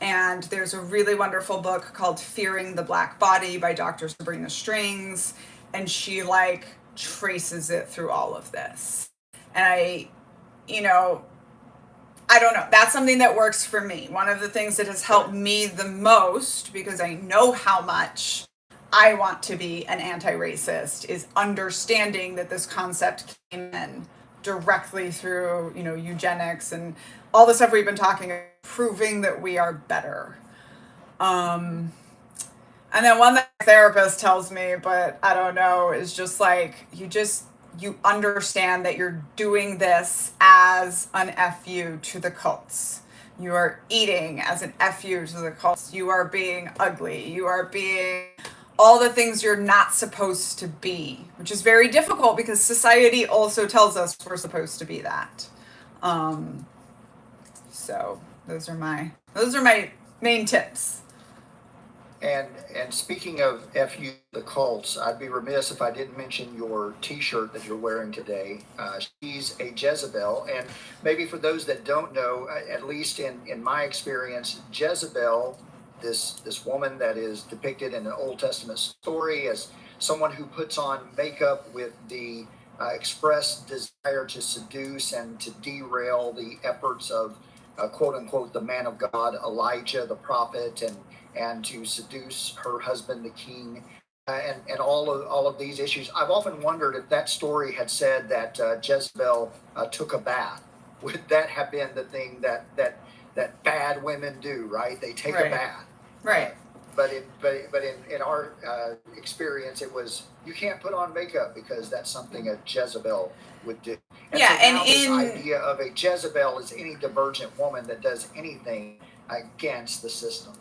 And there's a really wonderful book called Fearing the Black Body by Dr. Sabrina Strings, and she like traces it through all of this. And I don't know, that's something that works for me. One of the things that has helped me the most, because I know how much I want to be an anti-racist, is understanding that this concept came in directly through, eugenics and all the stuff we've been talking about, proving that we are better. And then one that my therapist tells me, but I don't know, is just like, you understand that you're doing this as an FU to the cults. You are eating as an FU to the cults. You are being ugly. You are being all the things you're not supposed to be, which is very difficult because society also tells us we're supposed to be that. So those are my main tips. And speaking of FU the cults, I'd be remiss if I didn't mention your T-shirt that you're wearing today. She's a Jezebel, and maybe for those that don't know, at least in my experience, Jezebel, this woman that is depicted in an Old Testament story as someone who puts on makeup with the express desire to seduce and to derail the efforts of quote unquote the man of God, Elijah the prophet, and to seduce her husband, the king, and all of these issues. I've often wondered if that story had said that Jezebel took a bath. Would that have been the thing that bad women do? Right? They take a bath. Right. But in our experience, it was you can't put on makeup because that's something a Jezebel would do. And yeah, so and now this idea of a Jezebel is any divergent woman that does anything against the system.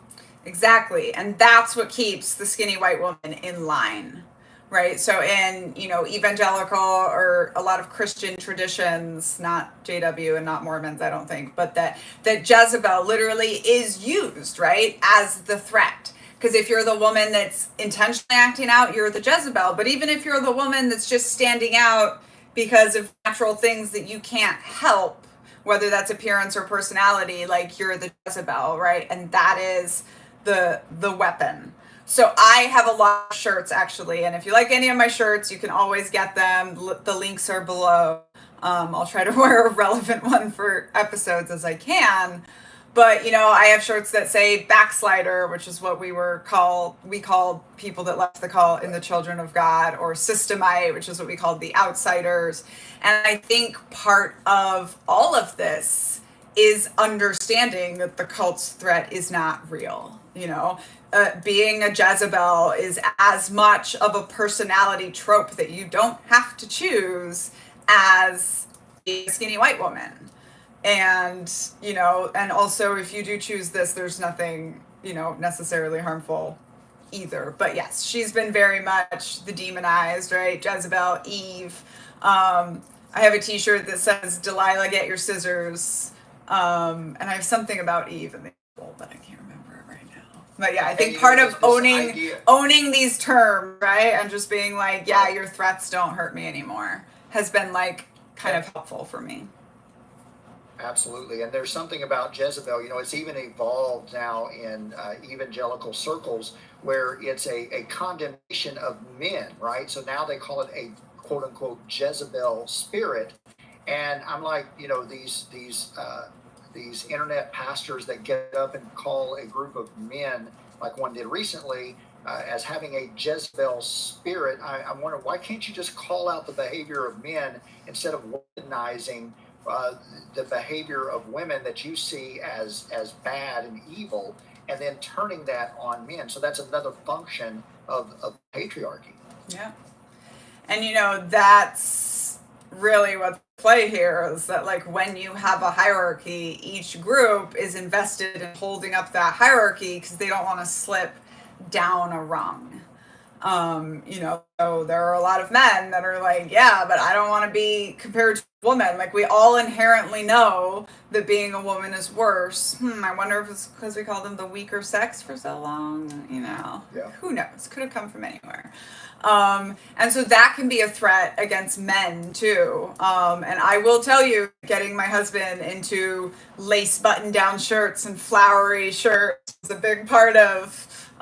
Exactly. And that's what keeps the skinny white woman in line, right? So in, evangelical or a lot of Christian traditions, not JW and not Mormons, I don't think, but that Jezebel literally is used, right, as the threat. Because if you're the woman that's intentionally acting out, you're the Jezebel. But even if you're the woman that's just standing out because of natural things that you can't help, whether that's appearance or personality, like you're the Jezebel, right? And that is the weapon. So I have a lot of shirts actually, and if you like any of my shirts, you can always get them. The links are below. I'll try to wear a relevant one for episodes as I can. But I have shirts that say backslider, which is what we called people that left the cult in the Children of God, or systemite, which is what we called the outsiders. And I think part of all of this is understanding that the cult's threat is not real. Being a Jezebel is as much of a personality trope that you don't have to choose as a skinny white woman. And, and also if you do choose this, there's nothing, necessarily harmful either. But yes, she's been very much the demonized, right? Jezebel, Eve. I have a t-shirt that says, Delilah, get your scissors. And I have something about Eve in the Bible, but I can't remember it right now. But yeah, I And, think you know, part of this owning idea, owning these terms, right, and just being like, yeah, right. your threats don't hurt me anymore, has been like kind And of helpful for me. absolutely. And there's something about Jezebel, you know, it's even evolved now in evangelical circles where it's a condemnation of men, right? So now they call it a quote unquote Jezebel spirit. And I'm like, you know, these internet pastors that get up and call a group of men, like one did recently, as having a Jezebel spirit. I wonder, why can't you just call out the behavior of men instead of weaponizing uh, the behavior of women that you see as bad and evil, and then turning that on men? So that's another function of patriarchy. Yeah. And you know, that's really what's at play here is that like when you have a hierarchy, each group is invested in holding up that hierarchy because they don't want to slip down a rung. You know, so there are a lot of men that are like, yeah, but I don't want to be compared to a woman. Like we all inherently know that being a woman is worse. I wonder if it's because we called them the weaker sex for so long. You know, Yeah. who knows? Could have come from anywhere. And so that can be a threat against men too. And I will tell you, getting my husband into lace button down shirts and flowery shirts is a big part of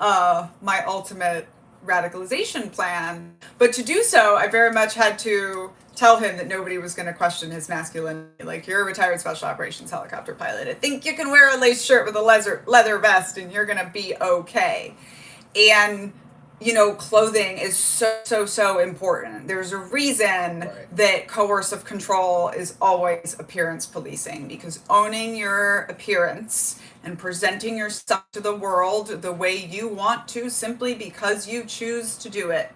my ultimate radicalization plan. But to do so, I very much had to tell him that nobody was going to question his masculinity. Like, you're a retired special operations helicopter pilot. I think you can wear a lace shirt with a leather vest and you're going to be okay. And you know, clothing is so important. There's a reason Right. that coercive control is always appearance policing, because owning your appearance and presenting yourself to the world the way you want to simply because you choose to do it.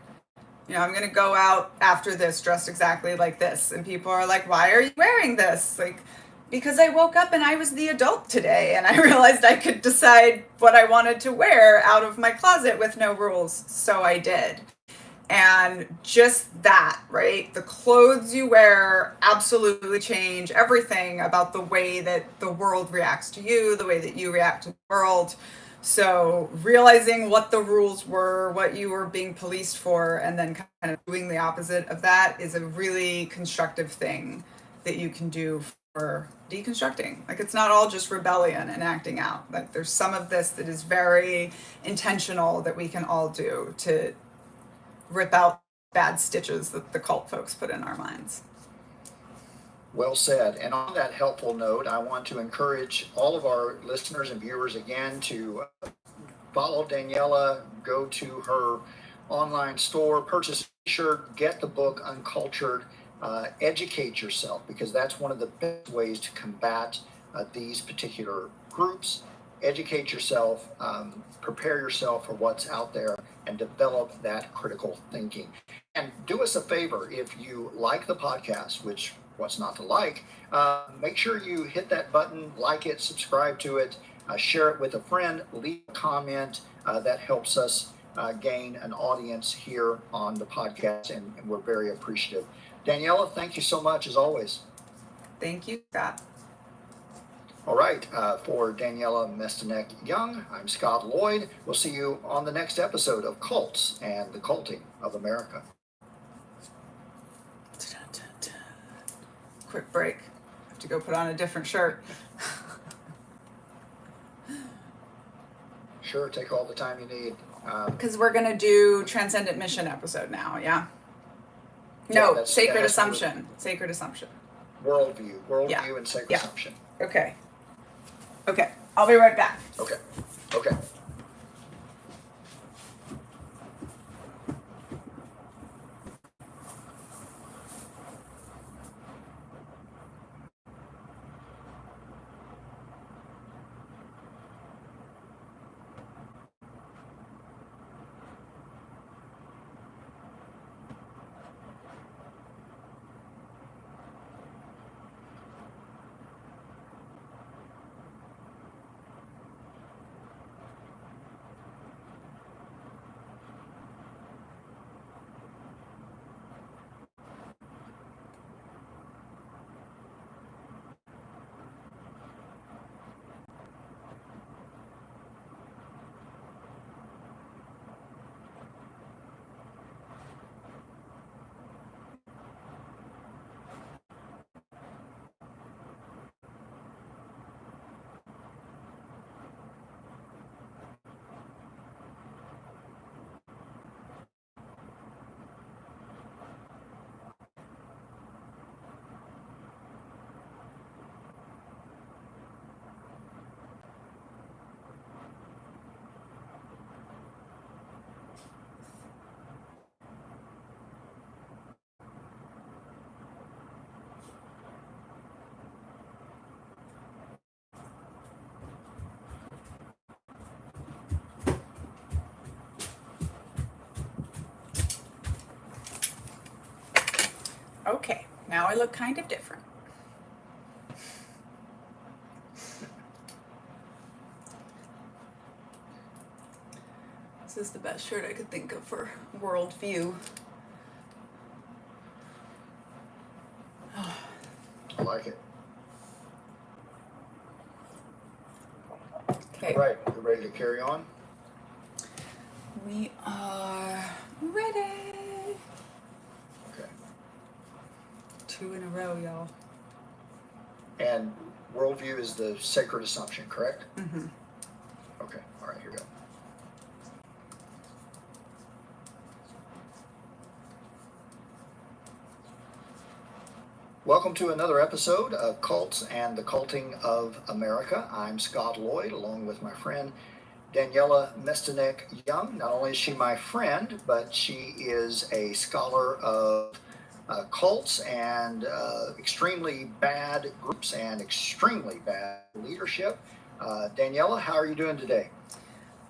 You know, I'm going to go out after this dressed exactly like this. And people are like, why are you wearing this? Like, because I woke up and I was the adult today and I realized I could decide what I wanted to wear out of my closet with no rules. So I did. And just that, right? The clothes you wear absolutely change everything about the way that the world reacts to you, the way that you react to the world. So realizing what the rules were, what you were being policed for, and then kind of doing the opposite of that is a really constructive thing that you can do for deconstructing. Like, it's not all just rebellion and acting out. Like, there's some of this that is very intentional that we can all do to rip out bad stitches that the cult folks put in our minds. Well said. And on that helpful note, I want to encourage all of our listeners and viewers again to follow Daniela, go to her online store, purchase a t-shirt, get the book Uncultured, educate yourself, because that's one of the best ways to combat these particular groups. Educate yourself, prepare yourself for what's out there, and develop that critical thinking. And do us a favor, if you like the podcast, which what's not to like, make sure you hit that button, like it, subscribe to it, share it with a friend, leave a comment. That helps us gain an audience here on the podcast, and we're very appreciative. Daniela, thank you so much as always. Thank you, Scott. All right, for Daniela Mestenek-Young, I'm Scott Lloyd. We'll see you on the next episode of Cults and the Culting of America. Quick break. I have to go put on a different shirt. Sure, take all the time you need. Because we're going to do Transcendent Mission episode now, yeah? Yeah, No, that Sacred has to do Assumption. Sacred Assumption. worldview Yeah. and sacred Yeah. assumption. Okay. Okay. I'll be right back. Okay. Okay, now I look kind of different. This is the best shirt I could think of for worldview. I like it. Okay. All right, you ready to carry on? We are ready. Okay. 2 in a row, y'all. And worldview is the sacred assumption, correct? Mm-hmm. Okay, all right, here we go. Welcome to another episode of Cults and the Culting of America. I'm Scott Lloyd, along with my friend Daniela Mestenek Young. Not only is she my friend, but she is a scholar of cults and extremely bad groups and extremely bad leadership. Daniela, how are you doing today?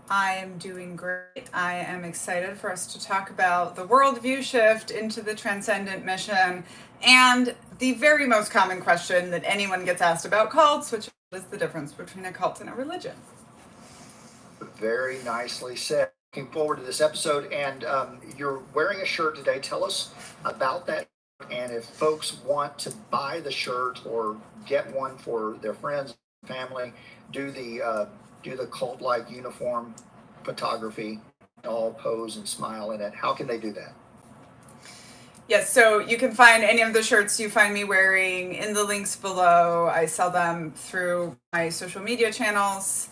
I am doing great. I am excited for us to talk about the worldview shift into the transcendent mission and the very most common question that anyone gets asked about cults, which is the difference between a cult and a religion. Very nicely said. Looking forward to this episode. And you're wearing a shirt today. Tell us about that. And if folks want to buy the shirt or get one for their friends and family, do the cult-like uniform photography, all pose and smile in it. How can they do that? Yes, so you can find any of the shirts you find me wearing in the links below. I sell them through my social media channels.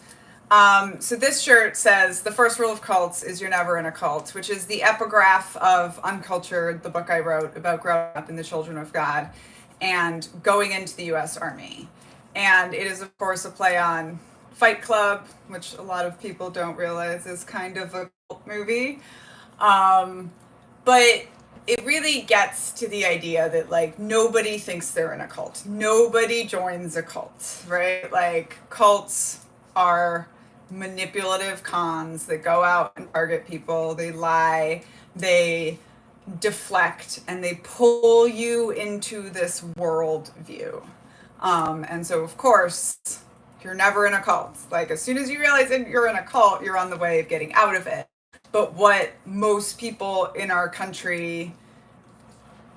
So this shirt says, "The first rule of cults is you're never in a cult," which is the epigraph of Uncultured, the book I wrote about growing up in the Children of God and going into the U.S. Army. And it is, of course, a play on Fight Club, which a lot of people don't realize is kind of a cult movie. But it really gets to the idea that, like, nobody thinks they're in a cult. Nobody joins a cult, right? Like, cults are manipulative cons that go out and target people. They lie, they deflect, and they pull you into this world view. And so, of course, you're never in a cult. Like, as soon as you realize that you're in a cult, you're on the way of getting out of it. But what most people in our country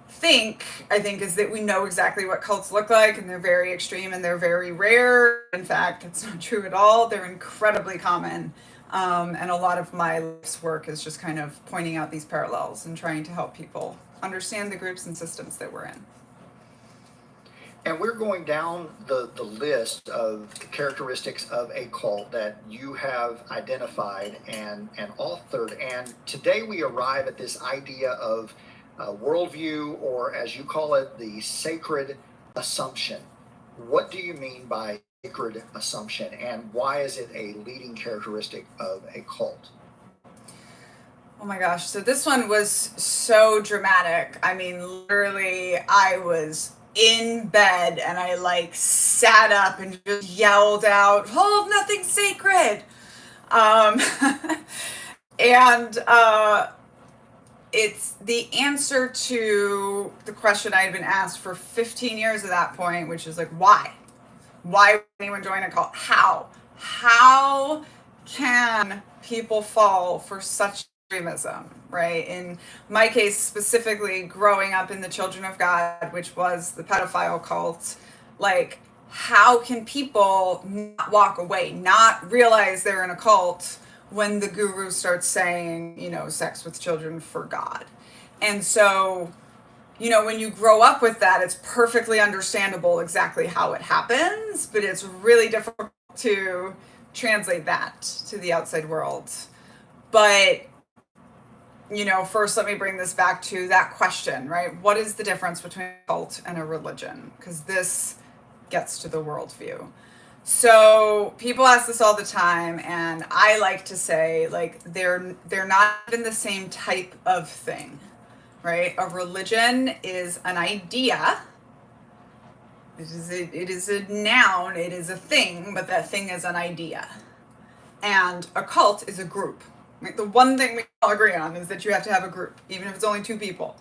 think, I think, is that we know exactly what cults look like, and they're very extreme and they're very rare. In fact, it's not true at all. They're incredibly common. And a lot of my life's work is just kind of pointing out these parallels and trying to help people understand the groups and systems that we're in. And we're going down the list of characteristics of a cult that you have identified and authored. And today we arrive at this idea of worldview, or as you call it, the sacred assumption. What do you mean by sacred assumption, and why is it a leading characteristic of a cult? Oh my gosh, so this one was so dramatic. I mean, literally, I was in bed and I like sat up and just yelled out, "Hold nothing sacred!" And it's the answer to the question I had been asked for 15 years at that point, which is like, why? Why would anyone join a cult? How? How can people fall for such extremism, right? In my case, specifically growing up in the Children of God, which was the pedophile cult, like, how can people not walk away, not realize they're in a cult when the guru starts saying, sex with children for God? And so, when you grow up with that, it's perfectly understandable exactly how it happens, but it's really difficult to translate that to the outside world. But, first let me bring this back to that question, right? What is the difference between a cult and a religion? Because this gets to the worldview. So people ask this all the time, and I like to say, like, they're not even the same type of thing, right? A religion is an idea. It is a noun, it is a thing, but that thing is an idea. And a cult is a group. Right? The one thing we all agree on is that you have to have a group, even if it's only 2 people.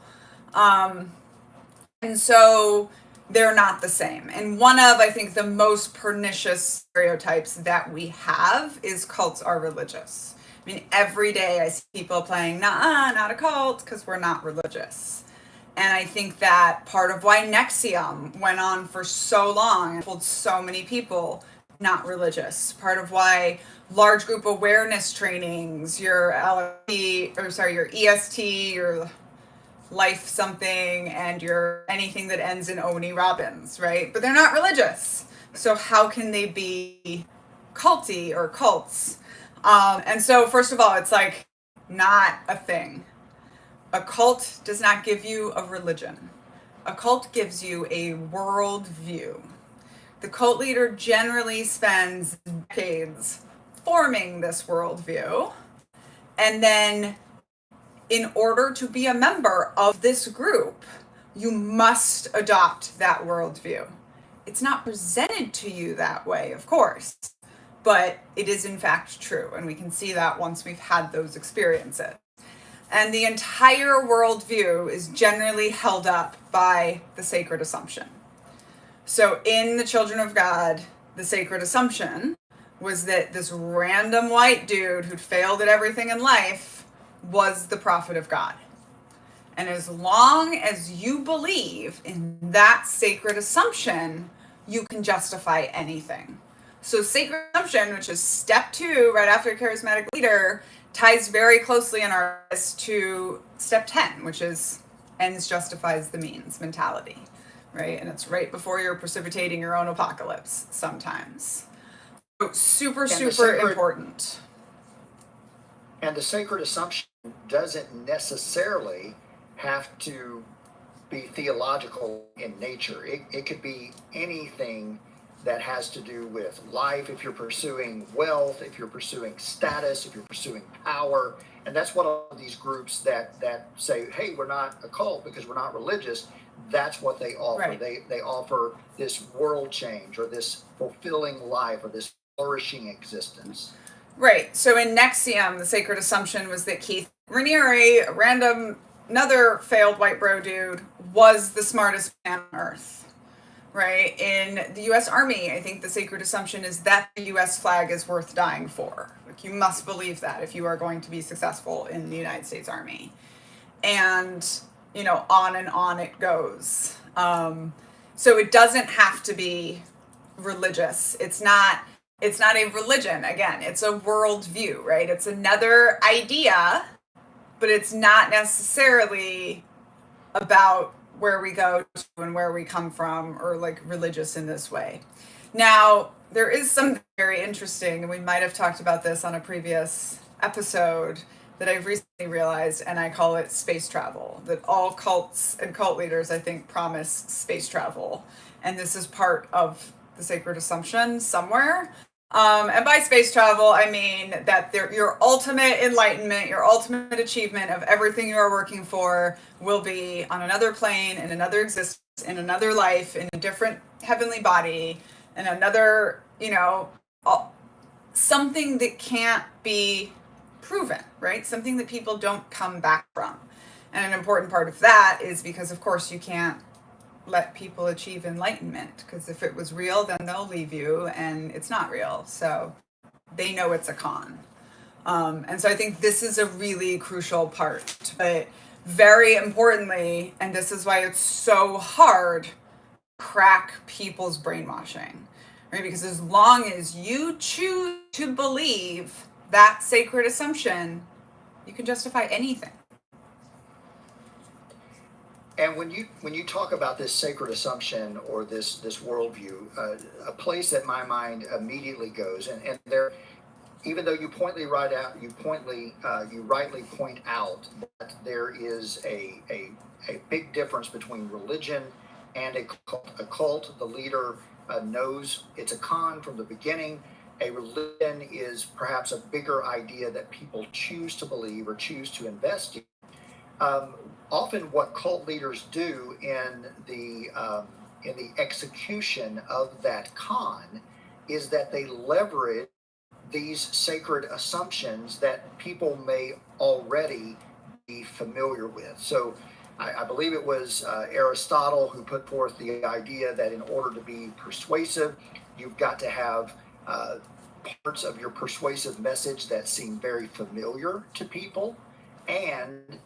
And so they're not the same. And one of, I think, the most pernicious stereotypes that we have is cults are religious. I mean, every day I see people playing, nah, not a cult, because we're not religious. And I think that part of why Nexium went on for so long and told so many people not religious. Part of why large group awareness trainings, your your EST, your life something, and your anything that ends in Oni Robbins, right? But they're not religious. So how can they be culty or cults? And so first of all, it's like not a thing. A cult does not give you a religion. A cult gives you a worldview. The cult leader generally spends decades forming this worldview, and then in order to be a member of this group, you must adopt that worldview. It's not presented to you that way, of course, but it is in fact true, and we can see that once we've had those experiences. And the entire worldview is generally held up by the sacred assumption. So in the Children of God, the sacred assumption was that this random white dude who'd failed at everything in life was the prophet of God. And as long as you believe in that sacred assumption, you can justify anything. So sacred assumption, which is step 2, right after charismatic leader, ties very closely in our list to step 10, which is ends justifies the means mentality, right? And it's right before you're precipitating your own apocalypse sometimes. So super important. And the sacred assumption doesn't necessarily have to be theological in nature. It could be anything that has to do with life, if you're pursuing wealth, if you're pursuing status, if you're pursuing power. And that's what all of these groups that say, hey, we're not a cult because we're not religious, that's what they offer. Right. They offer this world change or this fulfilling life or this flourishing existence. Right. So in Nexium, the sacred assumption was that Keith Raniere, another failed white bro dude, was the smartest man on earth. Right? In the U.S. Army, I think the sacred assumption is that the U.S. flag is worth dying for. Like, you must believe that if you are going to be successful in the United States Army. And, on and on it goes. So it doesn't have to be religious. It's not a religion. Again, it's a worldview, right? It's another idea, but it's not necessarily about where we go to and where we come from, or like religious in this way. Now, there is something very interesting, and we might have talked about this on a previous episode, that I've recently realized, and I call it space travel. That all cults and cult leaders, I think, promise space travel. And this is part of the sacred assumption somewhere. And by space travel, I mean that your ultimate enlightenment, your ultimate achievement of everything you are working for will be on another plane, in another existence, in another life, in a different heavenly body, in another, something that can't be proven, right? Something that people don't come back from. And an important part of that is because, of course, you can't let people achieve enlightenment, because if it was real, then they'll leave you, and it's not real. So they know it's a con. And so I think this is a really crucial part. But very importantly, and this is why it's so hard, crack people's brainwashing, right? Because as long as you choose to believe that sacred assumption, you can justify anything. And when you talk about this sacred assumption or this worldview, a place that my mind immediately goes, and there, even though you rightly point out that there is a big difference between religion and a cult. A cult, the leader knows it's a con from the beginning. A religion is perhaps a bigger idea that people choose to believe or choose to invest in. Often what cult leaders do in the execution of that con is that they leverage these sacred assumptions that people may already be familiar with. So I believe it was Aristotle who put forth the idea that in order to be persuasive, you've got to have parts of your persuasive message that seem very familiar to people and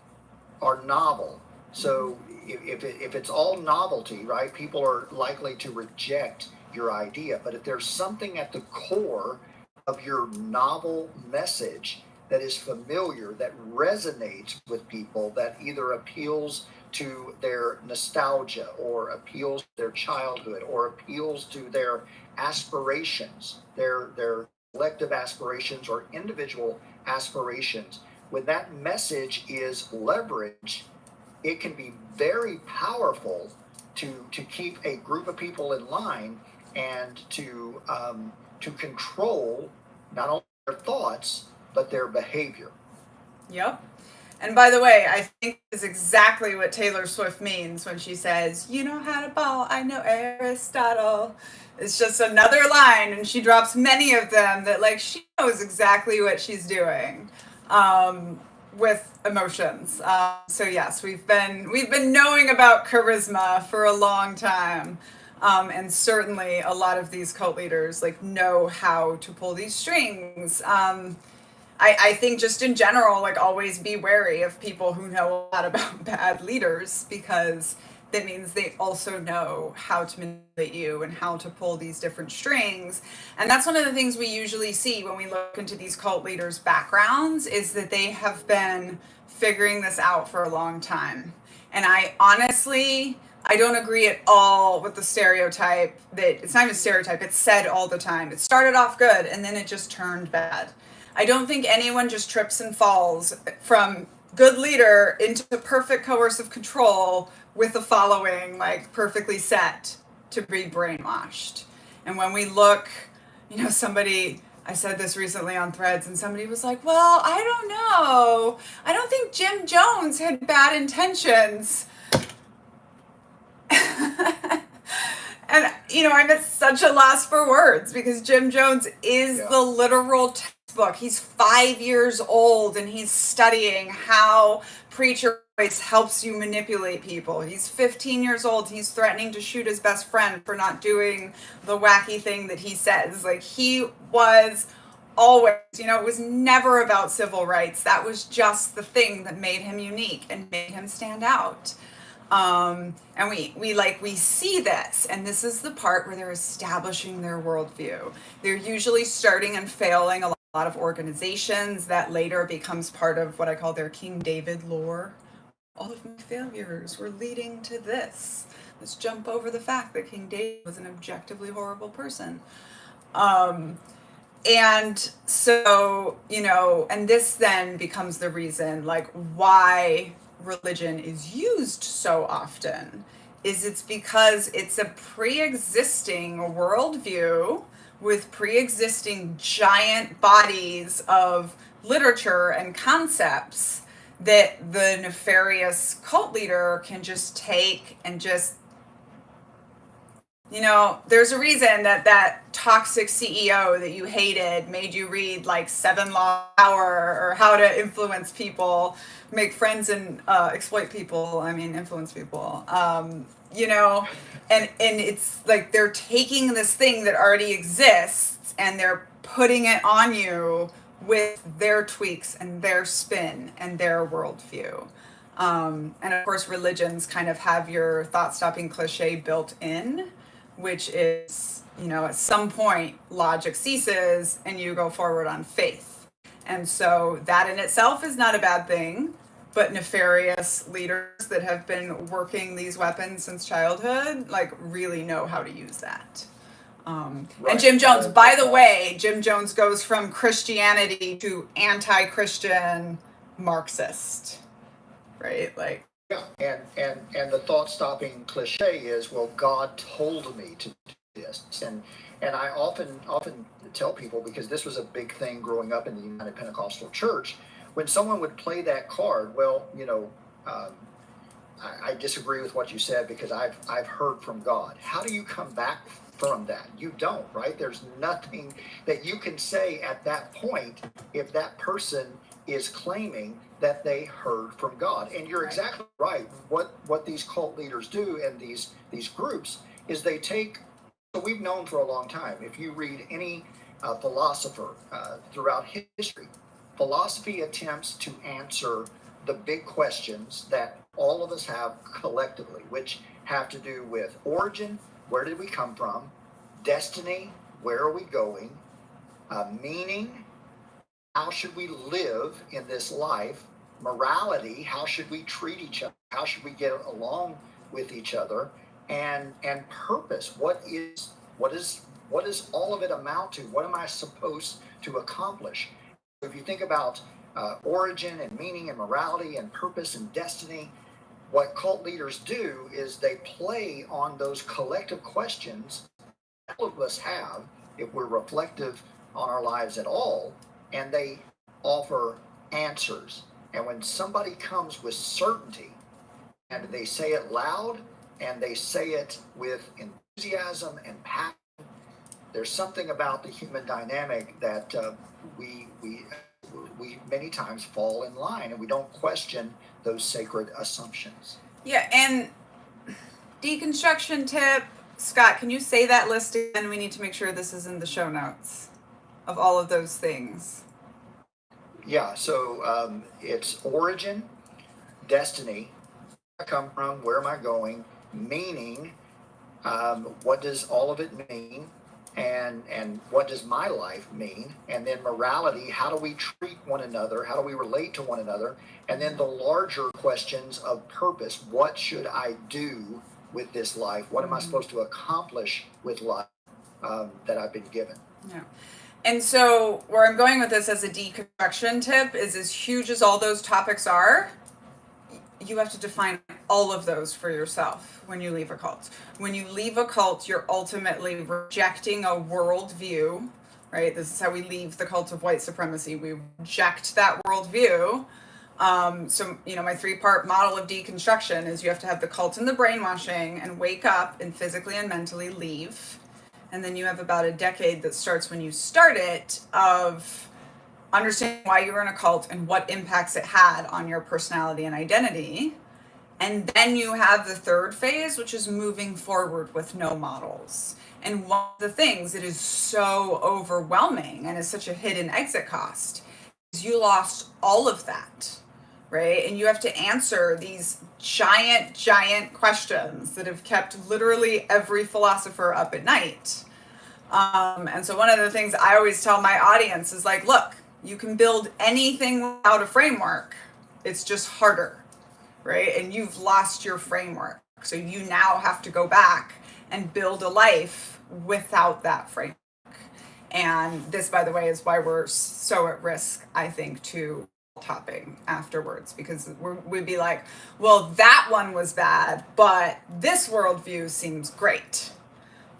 are novel. So if it's all novelty, right, people are likely to reject your idea. But if there's something at the core of your novel message that is familiar, that resonates with people, that either appeals to their nostalgia or appeals to their childhood or appeals to their aspirations, their collective aspirations or individual aspirations, when that message is leveraged, it can be very powerful to keep a group of people in line and to control not only their thoughts but their behavior. Yep. And by the way, I think this is exactly what Taylor Swift means when she says, "You know how to ball, I know Aristotle." It's just another line, and she drops many of them that, like, she knows exactly what she's doing with emotions. So yes, we've been knowing about charisma for a long time. And certainly a lot of these cult leaders like know how to pull these strings. I think just in general, like, always be wary of people who know a lot about bad leaders, because that means they also know how to manipulate you and how to pull these different strings. And that's one of the things we usually see when we look into these cult leaders' backgrounds, is that they have been figuring this out for a long time. And I don't agree at all with the stereotype that it's not even a stereotype, it's said all the time. It started off good and then it just turned bad. I don't think anyone just trips and falls from good leader into perfect coercive control with a following like perfectly set to be brainwashed. And when we look, I said this recently on Threads, and somebody was like, well, I don't know. I don't think Jim Jones had bad intentions. And, I'm at such a loss for words, because Jim Jones is the literal textbook. He's 5 years old and he's studying how preacher voice helps you manipulate people. He's 15 years old. He's threatening to shoot his best friend for not doing the wacky thing that he says. Like, he was always, it was never about civil rights. That was just the thing that made him unique and made him stand out. And we see this, and this is the part where they're establishing their worldview. They're usually starting and failing a lot of organizations that later becomes part of what I call their King David lore. All of my failures were leading to this. Let's jump over the fact that King David was an objectively horrible person. And so, and this then becomes the reason, like, why religion is used so often, is it's because it's a pre-existing worldview with pre-existing giant bodies of literature and concepts that the nefarious cult leader can just take and just, there's a reason that toxic CEO that you hated made you read like 7 Laws an Hour, or How to Influence People, Make Friends and influence people. And it's like they're taking this thing that already exists and they're putting it on you with their tweaks and their spin and their worldview. And of course, religions kind of have your thought-stopping cliche built in, which is, at some point logic ceases and you go forward on faith. And so that in itself is not a bad thing, but nefarious leaders that have been working these weapons since childhood, like, really know how to use that. Right. And Jim Jones, by the way, Jim Jones goes from Christianity to anti-Christian Marxist, right? Like, yeah, and the thought-stopping cliche is, well, God told me to do this, and I often tell people, because this was a big thing growing up in the United Pentecostal Church, when someone would play that card, well, I disagree with what you said because I've heard from God. How do you come back affirm that. You don't, right? There's nothing that you can say at that point if that person is claiming that they heard from God. And you're exactly right. What these cult leaders do and these groups is they take, so we've known for a long time, if you read any philosopher throughout history, philosophy attempts to answer the big questions that all of us have collectively, which have to do with origin, where did we come from, destiny, where are we going, meaning, how should we live in this life, morality, how should we treat each other, how should we get along with each other, and purpose, what does all of it amount to, what am I supposed to accomplish? If you think about origin and meaning and morality and purpose and destiny, what cult leaders do is they play on those collective questions all of us have if we're reflective on our lives at all, and they offer answers. And when somebody comes with certainty and they say it loud and they say it with enthusiasm and passion, there's something about the human dynamic that we many times fall in line, and we don't question those sacred assumptions. Yeah, and deconstruction tip, Scott, can you say that list again? We need to make sure this is in the show notes of all of those things. Yeah, so it's origin, destiny, where I come from, where am I going, meaning, what does all of it mean, and what does my life mean, and then morality, how do we treat one another, how do we relate to one another, and then the larger questions of purpose, what should I do with this life, what am I supposed to accomplish with life that I've been given. Yeah. And so where I'm going with this as a deconstruction tip is, as huge as all those topics are, you have to define all of those for yourself when you leave a cult. When you leave a cult, you're ultimately rejecting a worldview, right? This is how we leave the cult of white supremacy. We reject that worldview. So, my 3-part model of deconstruction is you have to have the cult and the brainwashing and wake up and physically and mentally leave. And then you have about a decade that starts when you start it of understanding why you were in a cult and what impacts it had on your personality and identity. And then you have the 3rd phase, which is moving forward with no models. And one of the things that is so overwhelming and is such a hidden exit cost is you lost all of that, right? And you have to answer these giant questions that have kept literally every philosopher up at night. And so one of the things I always tell my audience is like, look, you can build anything without a framework. It's just harder, right? And you've lost your framework. So you now have to go back and build a life without that framework. And this, by the way, is why we're so at risk, I think, to topping afterwards, because we'd be like, well, that one was bad, but this worldview seems great.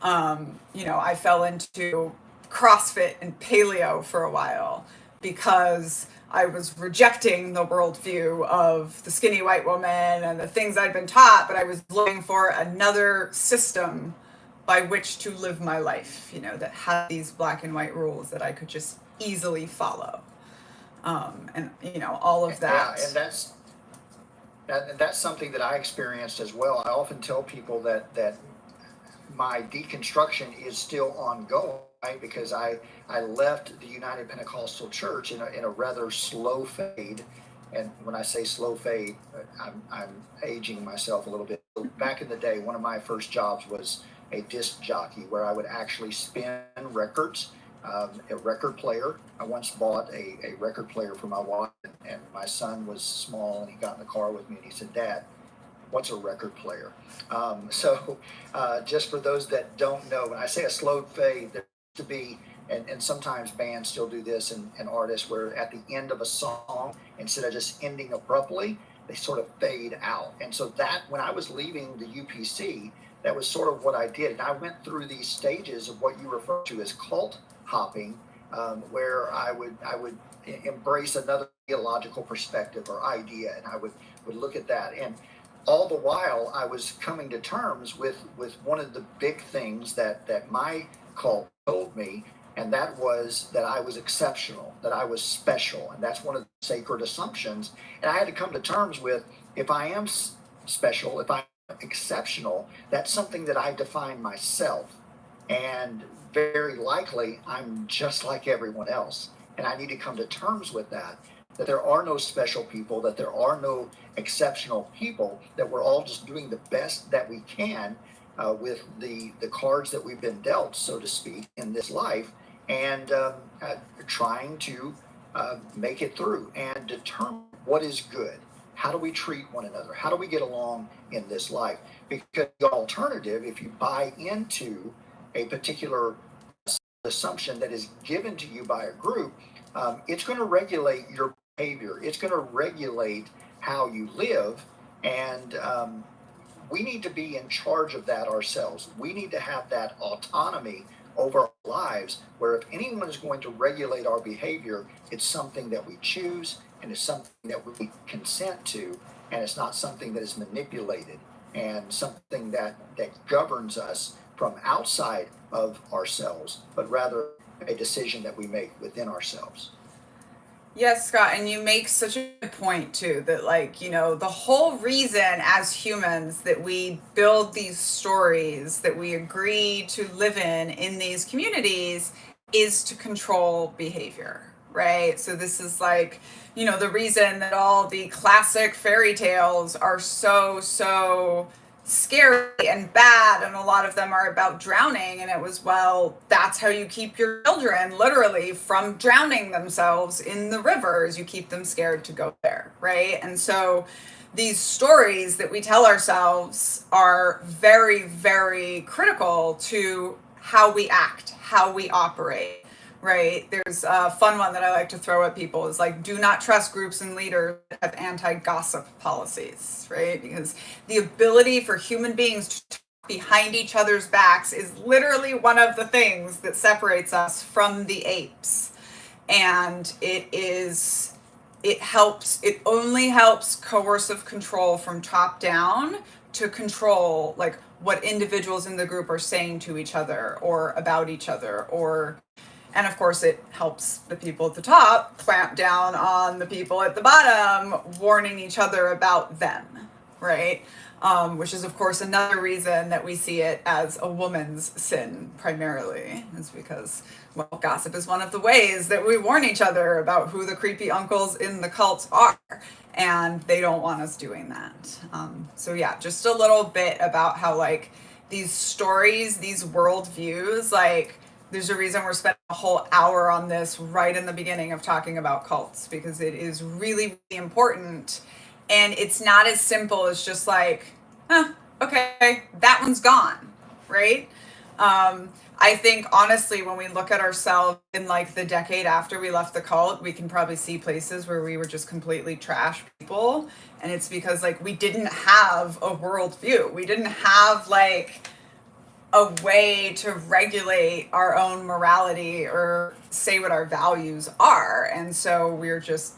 I fell into CrossFit and paleo for a while because I was rejecting the worldview of the skinny white woman and the things I'd been taught, but I was looking for another system by which to live my life, that had these black and white rules that I could just easily follow. And all of that. Yeah, and that's something that I experienced as well. I often tell people that my deconstruction is still ongoing, right? Because I left the United Pentecostal Church in a rather slow fade. And when I say slow fade, I'm aging myself a little bit. Back in the day, one of my first jobs was a disc jockey, where I would actually spin records, a record player. I once bought a record player for my wife, and my son was small, and he got in the car with me and he said, "Dad, what's a record player?" So just for those that don't know, when I say a slow fade, there used to be, and sometimes bands still do this, and artists, where at the end of a song, instead of just ending abruptly, they sort of fade out. And so that, when I was leaving the UPC, that was sort of what I did. And I went through these stages of what you refer to as cult hopping, where I would embrace another theological perspective or idea, and I would look at that. And all the while I was coming to terms with one of the big things that my cult told me, and that was that I was exceptional, that I was special, and that's one of the sacred assumptions. And I had to come to terms with, if I am special, if I'm exceptional, that's something that I define myself, and very likely I'm just like everyone else, and I need to come to terms with that. That there are no special people, that there are no exceptional people, that we're all just doing the best that we can with the cards that we've been dealt, so to speak, in this life, and trying to make it through and determine what is good. How do we treat one another? How do we get along in this life? Because the alternative, if you buy into a particular assumption that is given to you by a group, it's going to regulate your behavior. It's going to regulate how you live, and we need to be in charge of that ourselves. We need to have that autonomy over our lives, where if anyone is going to regulate our behavior, it's something that we choose, and it's something that we consent to, and it's not something that is manipulated, and something that governs us from outside of ourselves, but rather a decision that we make within ourselves. Yes, Scott, and you make such a good point too, that like, the whole reason as humans that we build these stories that we agree to live in these communities is to control behavior, right? So this is like, the reason that all the classic fairy tales are so scary and bad, and a lot of them are about drowning, and it was, well, that's how you keep your children literally from drowning themselves in the rivers. You keep them scared to go there, right? And so these stories that we tell ourselves are very, very critical to how we act, how we operate, right? There's a fun one that I like to throw at people is like, do not trust groups and leaders that have anti-gossip policies, right? Because the ability for human beings to talk behind each other's backs is literally one of the things that separates us from the apes. And it only helps coercive control from top down to control like what individuals in the group are saying to each other or about each other, and of course, it helps the people at the top clamp down on the people at the bottom, warning each other about them, right? Which is, of course, another reason that we see it as a woman's sin primarily, is because, well, gossip is one of the ways that we warn each other about who the creepy uncles in the cult are, and they don't want us doing that. So yeah, just a little bit about how like these stories, these worldviews, like, there's a reason we're spending a whole hour on this right in the beginning of talking about cults, because it is really, really important. And it's not as simple as just like, okay, that one's gone, right? I think honestly, when we look at ourselves in like the decade after we left the cult, we can probably see places where we were just completely trash people. And it's because like we didn't have a worldview. We didn't have like a way to regulate our own morality or say what our values are. And so we're just,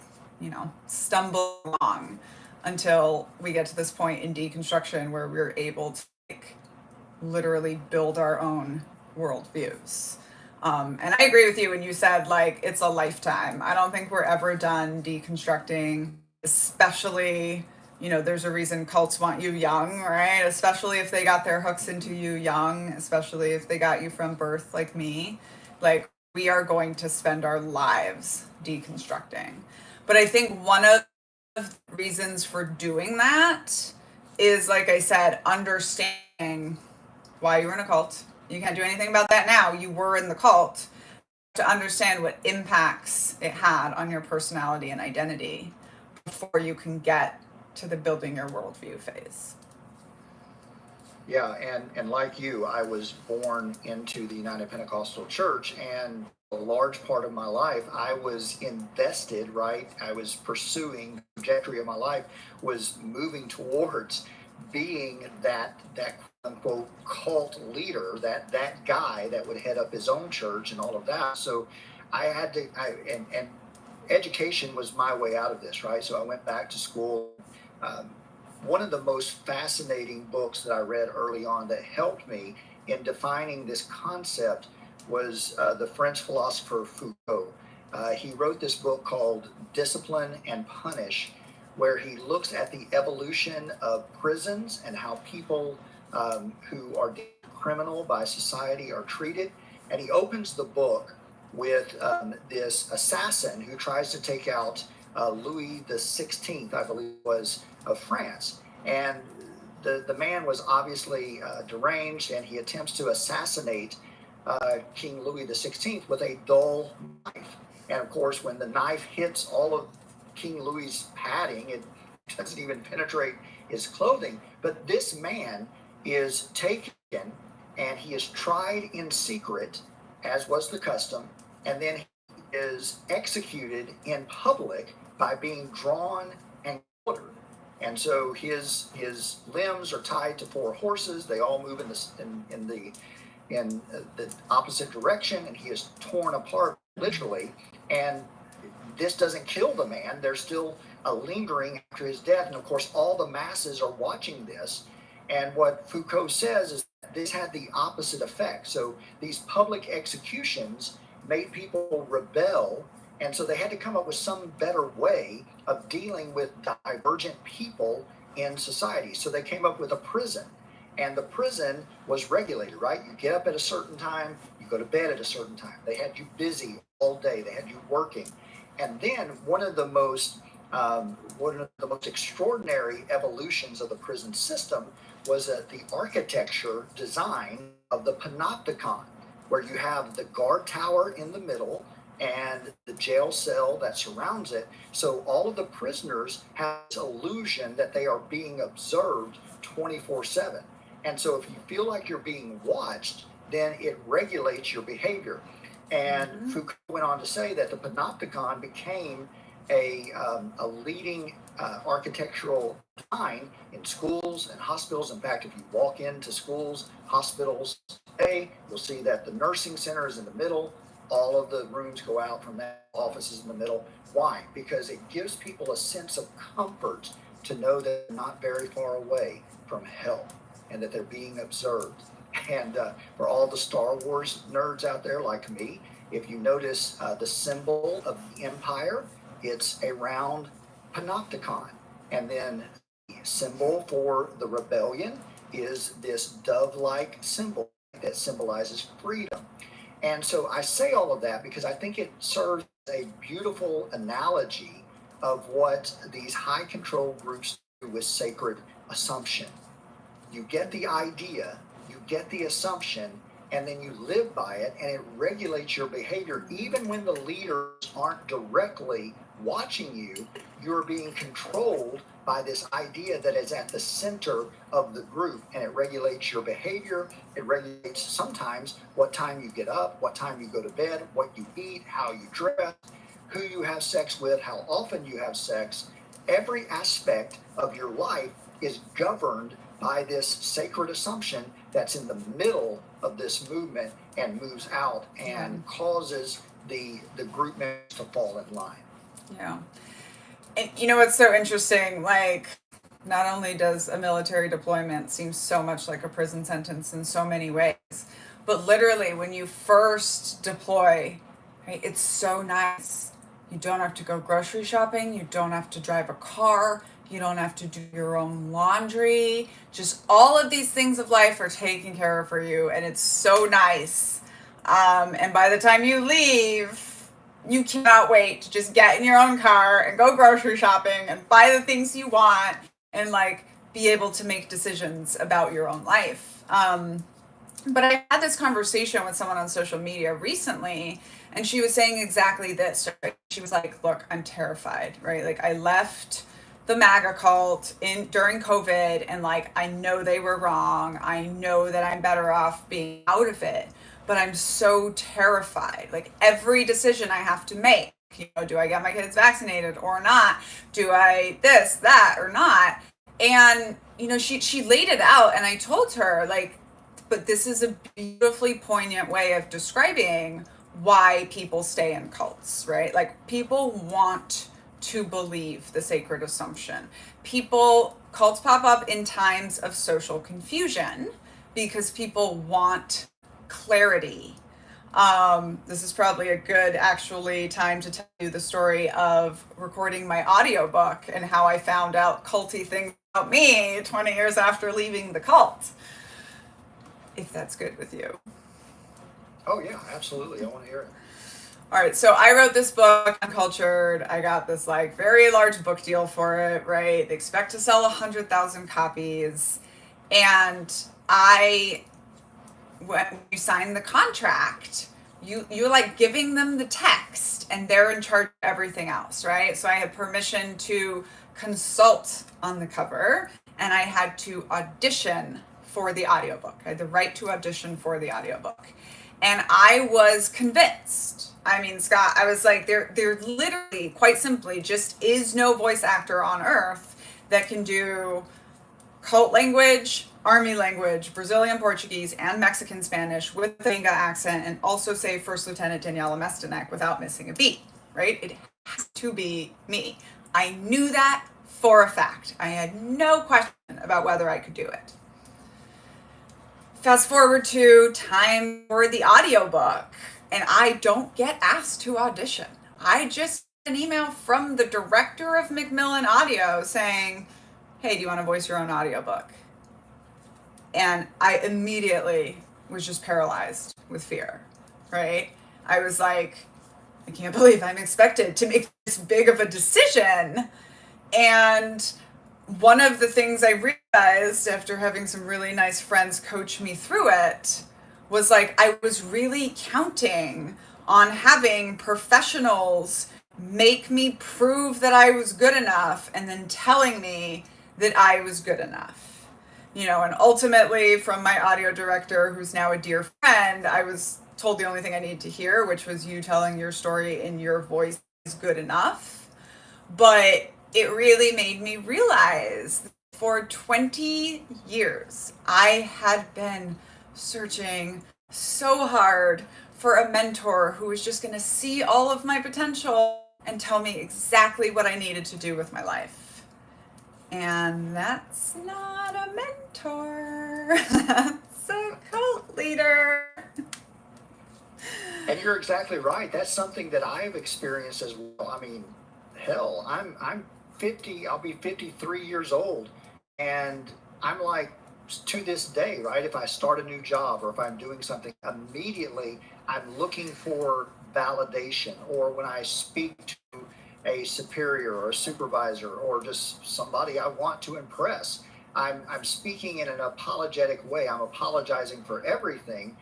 stumble along until we get to this point in deconstruction where we're able to like literally build our own worldviews. And I agree with you when you said like it's a lifetime. I don't think we're ever done deconstructing, especially there's a reason cults want you young, right? Especially if they got their hooks into you young, especially if they got you from birth like me. Like, we are going to spend our lives deconstructing. But I think one of the reasons for doing that is, like I said, understanding why you were in a cult. You can't do anything about that now. You were in the cult. To understand what impacts it had on your personality and identity before you can get to the building your worldview phase. Yeah, and like you, I was born into the United Pentecostal Church, and a large part of my life, I was invested, right? I was pursuing, the trajectory of my life was moving towards being that quote cult leader, that guy that would head up his own church and all of that. So I had to, and education was my way out of this, right? So I went back to school, one of the most fascinating books that I read early on that helped me in defining this concept was the French philosopher Foucault. He wrote this book called Discipline and Punish, where he looks at the evolution of prisons and how people who are deemed criminal by society are treated. And he opens the book with this assassin who tries to take out Louis the 16th, I believe was, of France. And the man was obviously deranged, and he attempts to assassinate King Louis the 16th with a dull knife. And of course, when the knife hits all of King Louis's padding, it doesn't even penetrate his clothing. But this man is taken and he is tried in secret, as was the custom, and then he is executed in public by being drawn and quartered. And so his limbs are tied to 4 horses. They all move in the opposite direction, and he is torn apart literally. And this doesn't kill the man. There's still a lingering after his death, and of course, all the masses are watching this. And what Foucault says is that this had the opposite effect. So these public executions made people rebel, and so they had to come up with some better way of dealing with divergent people in society. So they came up with a prison, and the prison was regulated, right? You get up at a certain time, you go to bed at a certain time. They had you busy all day, they had you working. And then one of the most extraordinary evolutions of the prison system was the architecture design of the panopticon, where you have the guard tower in the middle and the jail cell that surrounds it. So all of the prisoners have this illusion that they are being observed 24/7. And so if you feel like you're being watched, then it regulates your behavior. And Foucault went on to say that the panopticon became a leading architectural design in schools and hospitals. In fact, if you walk into schools, hospitals today, you'll see that the nursing center is in the middle. All of the rooms go out from that, offices in the middle. Why? Because it gives people a sense of comfort to know that they're not very far away from hell and that they're being observed. And for all the Star Wars nerds out there like me, if you notice the symbol of the Empire, it's a round panopticon. And then the symbol for the rebellion is this dove-like symbol that symbolizes freedom. And so I say all of that because I think it serves as a beautiful analogy of what these high control groups do with sacred assumption. You get the idea, you get the assumption, and then you live by it, and it regulates your behavior. Even when the leaders aren't directly watching you, you're being controlled by this idea that is at the center of the group, and it regulates your behavior. It regulates sometimes what time you get up, what time you go to bed, what you eat, how you dress, who you have sex with, how often you have sex. Every aspect of your life is governed by this sacred assumption that's in the middle of this movement and moves out and causes the group members to fall in line. Yeah. And you know what's so interesting? Like, not only does a military deployment seem so much like a prison sentence in so many ways, but literally when you first deploy, right, it's so nice. You don't have to go grocery shopping. You don't have to drive a car. You don't have to do your own laundry. Just all of these things of life are taken care of for you, and it's so nice. And by the time you leave, you cannot wait to just get in your own car and go grocery shopping and buy the things you want and like be able to make decisions about your own life. But I had this conversation with someone on social media recently, and she was saying exactly this. Right? She was like, look, I'm terrified, right? Like I left the MAGA cult during COVID, and like I know they were wrong. I know that I'm better off being out of it, but I'm so terrified. Like every decision I have to make, you know, do I get my kids vaccinated or not? Do I this, that, or not? And you know, she laid it out, and I told her like, but this is a beautifully poignant way of describing why people stay in cults, right? Like people want to believe the sacred assumption. Cults pop up in times of social confusion because people want clarity. This is probably a good actually time to tell you the story of recording my audiobook and how I found out culty things about me 20 years after leaving the cult. If that's good with you. Oh yeah, absolutely. I want to hear it. All right, so I wrote this book, Uncultured. I got this like very large book deal for it, right? They expect to sell 100,000 copies. And when you sign the contract, you're like giving them the text and they're in charge of everything else, right? So I had permission to consult on the cover and I had to audition for the audiobook. I had the right to audition for the audiobook. And I was convinced. I mean, Scott, I was like, there literally, quite simply, just is no voice actor on earth that can do cult language, army language, Brazilian Portuguese, and Mexican Spanish with a Benga accent and also say First Lieutenant Daniela Mestenek without missing a beat, right? It has to be me. I knew that for a fact. I had no question about whether I could do it. Fast forward to time for the audiobook, and I don't get asked to audition. I just get an email from the director of Macmillan Audio saying, hey, do you want to voice your own audiobook? And I immediately was just paralyzed with fear, right? I was like, I can't believe I'm expected to make this big of a decision. And one of the things I realized after having some really nice friends coach me through it was like, I was really counting on having professionals make me prove that I was good enough and then telling me that I was good enough. You know, and ultimately from my audio director, who's now a dear friend, I was told the only thing I needed to hear, which was you telling your story in your voice is good enough. But it really made me realize for 20 years, I had been searching so hard for a mentor who was just going to see all of my potential and tell me exactly what I needed to do with my life. And that's not a mentor. That's a cult leader. And you're exactly right. That's something that I've experienced as well. I mean, hell, I'm 50, I'll be 53 years old. And I'm like, to this day, right? If I start a new job or if I'm doing something, immediately I'm looking for validation. Or when I speak to a superior or a supervisor or just somebody I want to impress, I'm speaking in an apologetic way. I'm apologizing for everything.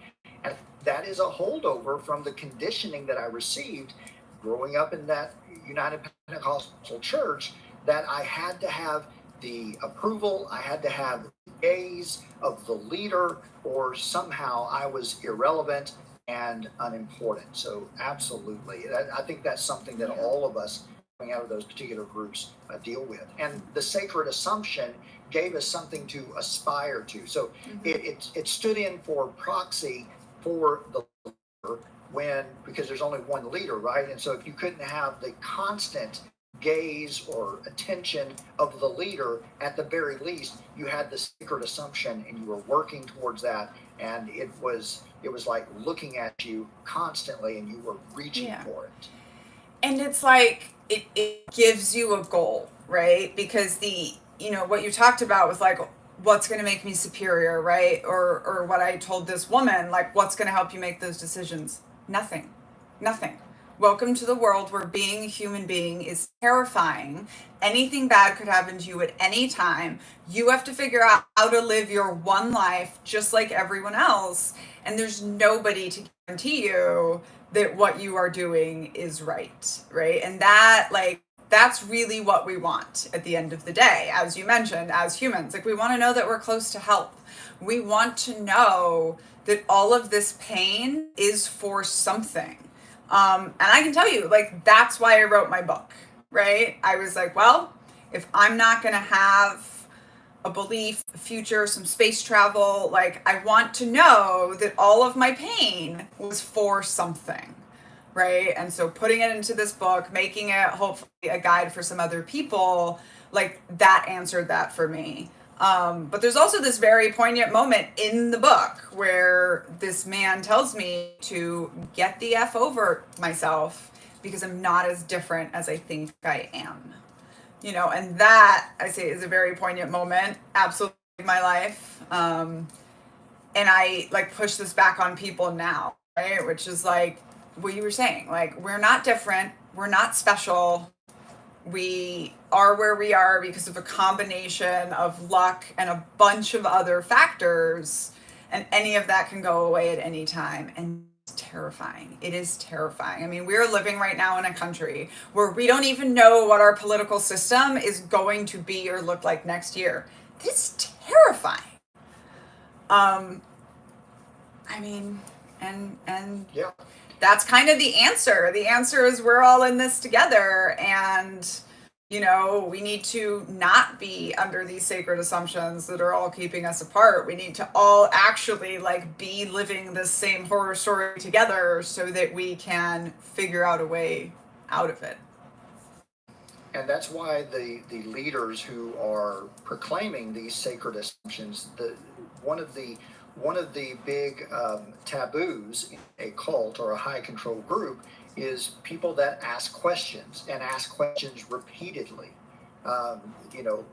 And that is a holdover from the conditioning that I received growing up in that United Pentecostal church, that I had to have the approval, I had to have the gaze of the leader, or somehow I was irrelevant and unimportant. So absolutely, I think that's something that all of us coming out of those particular groups deal with. And the sacred assumption gave us something to aspire to. So it stood in for proxy for the leader because there's only one leader, right? And so if you couldn't have the constant gaze or attention of the leader, at the very least you had the sacred assumption and you were working towards that, and it was like looking at you constantly and you were reaching for it. And it's like it gives you a goal, right? Because what you talked about was like, what's going to make me superior, right? Or what I told this woman, like, what's going to help you make those decisions? Nothing. Welcome to the world where being a human being is terrifying. Anything bad could happen to you at any time. You have to figure out how to live your one life just like everyone else. And there's nobody to guarantee you that what you are doing is right? And that's really what we want at the end of the day, as you mentioned, as humans. Like, we want to know that we're close to help. We want to know that all of this pain is for something. And I can tell you, like, that's why I wrote my book, right? I was like, well, if I'm not going to have a belief, a future, some space travel, like, I want to know that all of my pain was for something. right? And so putting it into this book, making it hopefully a guide for some other people, like that answered that for me. But there's also this very poignant moment in the book where this man tells me to get the F over myself because I'm not as different as I think I am. And that I say is a very poignant moment, absolutely in my life. And I like push this back on people now, right? Which is like what you were saying, like we're not different, we're not special. We are where we are because of a combination of luck and a bunch of other factors, and any of that can go away at any time. And it's terrifying. It is terrifying. I mean, we're living right now in a country where we don't even know what our political system is going to be or look like next year. It's terrifying. I mean, and Yeah. that's kind of the answer. The answer is we're all in this together, and we need to not be under these sacred assumptions that are all keeping us apart. We need to all actually like be living this same horror story together so that we can figure out a way out of it. And that's why the leaders who are proclaiming these sacred assumptions, one of the big taboos in a cult or a high control group is people that ask questions and ask questions repeatedly.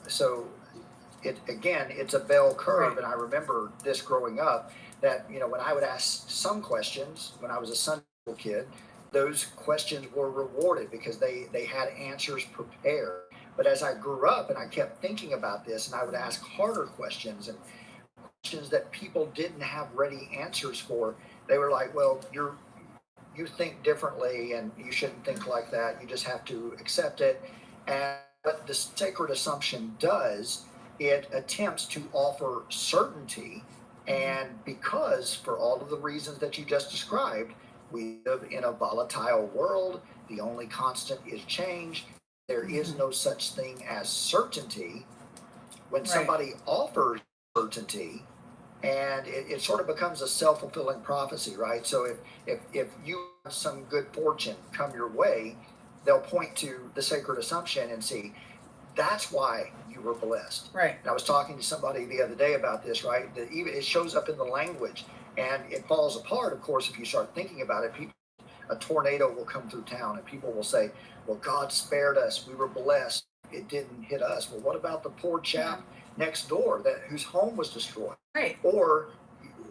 So it's a bell curve. Right. And I remember this growing up that, when I would ask some questions when I was a Sunday school kid, those questions were rewarded because they had answers prepared. But as I grew up and I kept thinking about this, and I would ask harder questions and questions that people didn't have ready answers for, they were like, well, you think differently and you shouldn't think like that. You just have to accept it. And what the sacred assumption does, it attempts to offer certainty. And because for all of the reasons that you just described, we live in a volatile world. The only constant is change. There is no such thing as certainty. When somebody offers certainty, and it sort of becomes a self-fulfilling prophecy, right? So if you have some good fortune come your way, they'll point to the sacred assumption and see, that's why you were blessed. Right. And I was talking to somebody the other day about this, right? That even it shows up in the language. And it falls apart, of course, if you start thinking about it. A tornado will come through town and people will say, well, God spared us. We were blessed. It didn't hit us. Well, what about the poor chap next door whose home was destroyed? Right. Or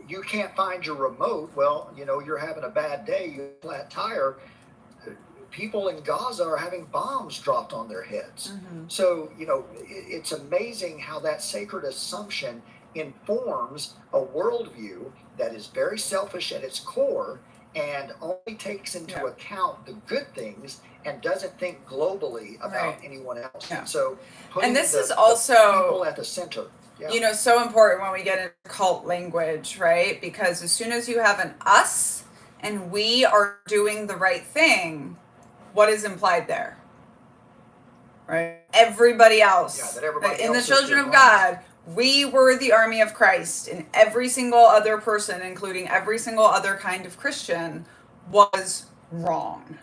you can't find your remote. Well, you're having a bad day. You have a flat tire. People in Gaza are having bombs dropped on their heads. So, it's amazing how that sacred assumption informs a worldview that is very selfish at its core and only takes into account the good things and doesn't think globally about anyone else. Yeah. And so And this is the also people at the center. Yeah. So important when we get into cult language, right? Because as soon as you have an us and we are doing the right thing, what is implied there? Right? Everybody else. Yeah, that everybody in the else children is of God, we were the army of Christ, and every single other person, including every single other kind of Christian, was wrong,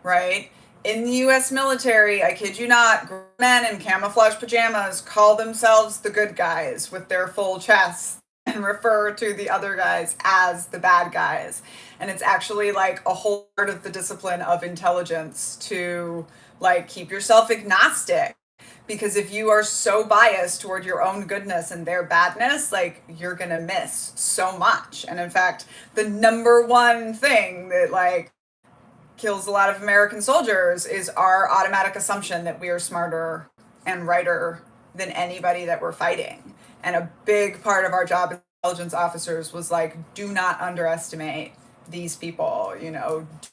right? In the U.S. military, I kid you not, men in camouflage pajamas call themselves the good guys with their full chests and refer to the other guys as the bad guys. And it's actually like a whole part of the discipline of intelligence to like keep yourself agnostic. Because if you are so biased toward your own goodness and their badness, like you're going to miss so much. And in fact, the number one thing that like kills a lot of American soldiers is our automatic assumption that we are smarter and righter than anybody that we're fighting. And a big part of our job as intelligence officers was like, do not underestimate these people, do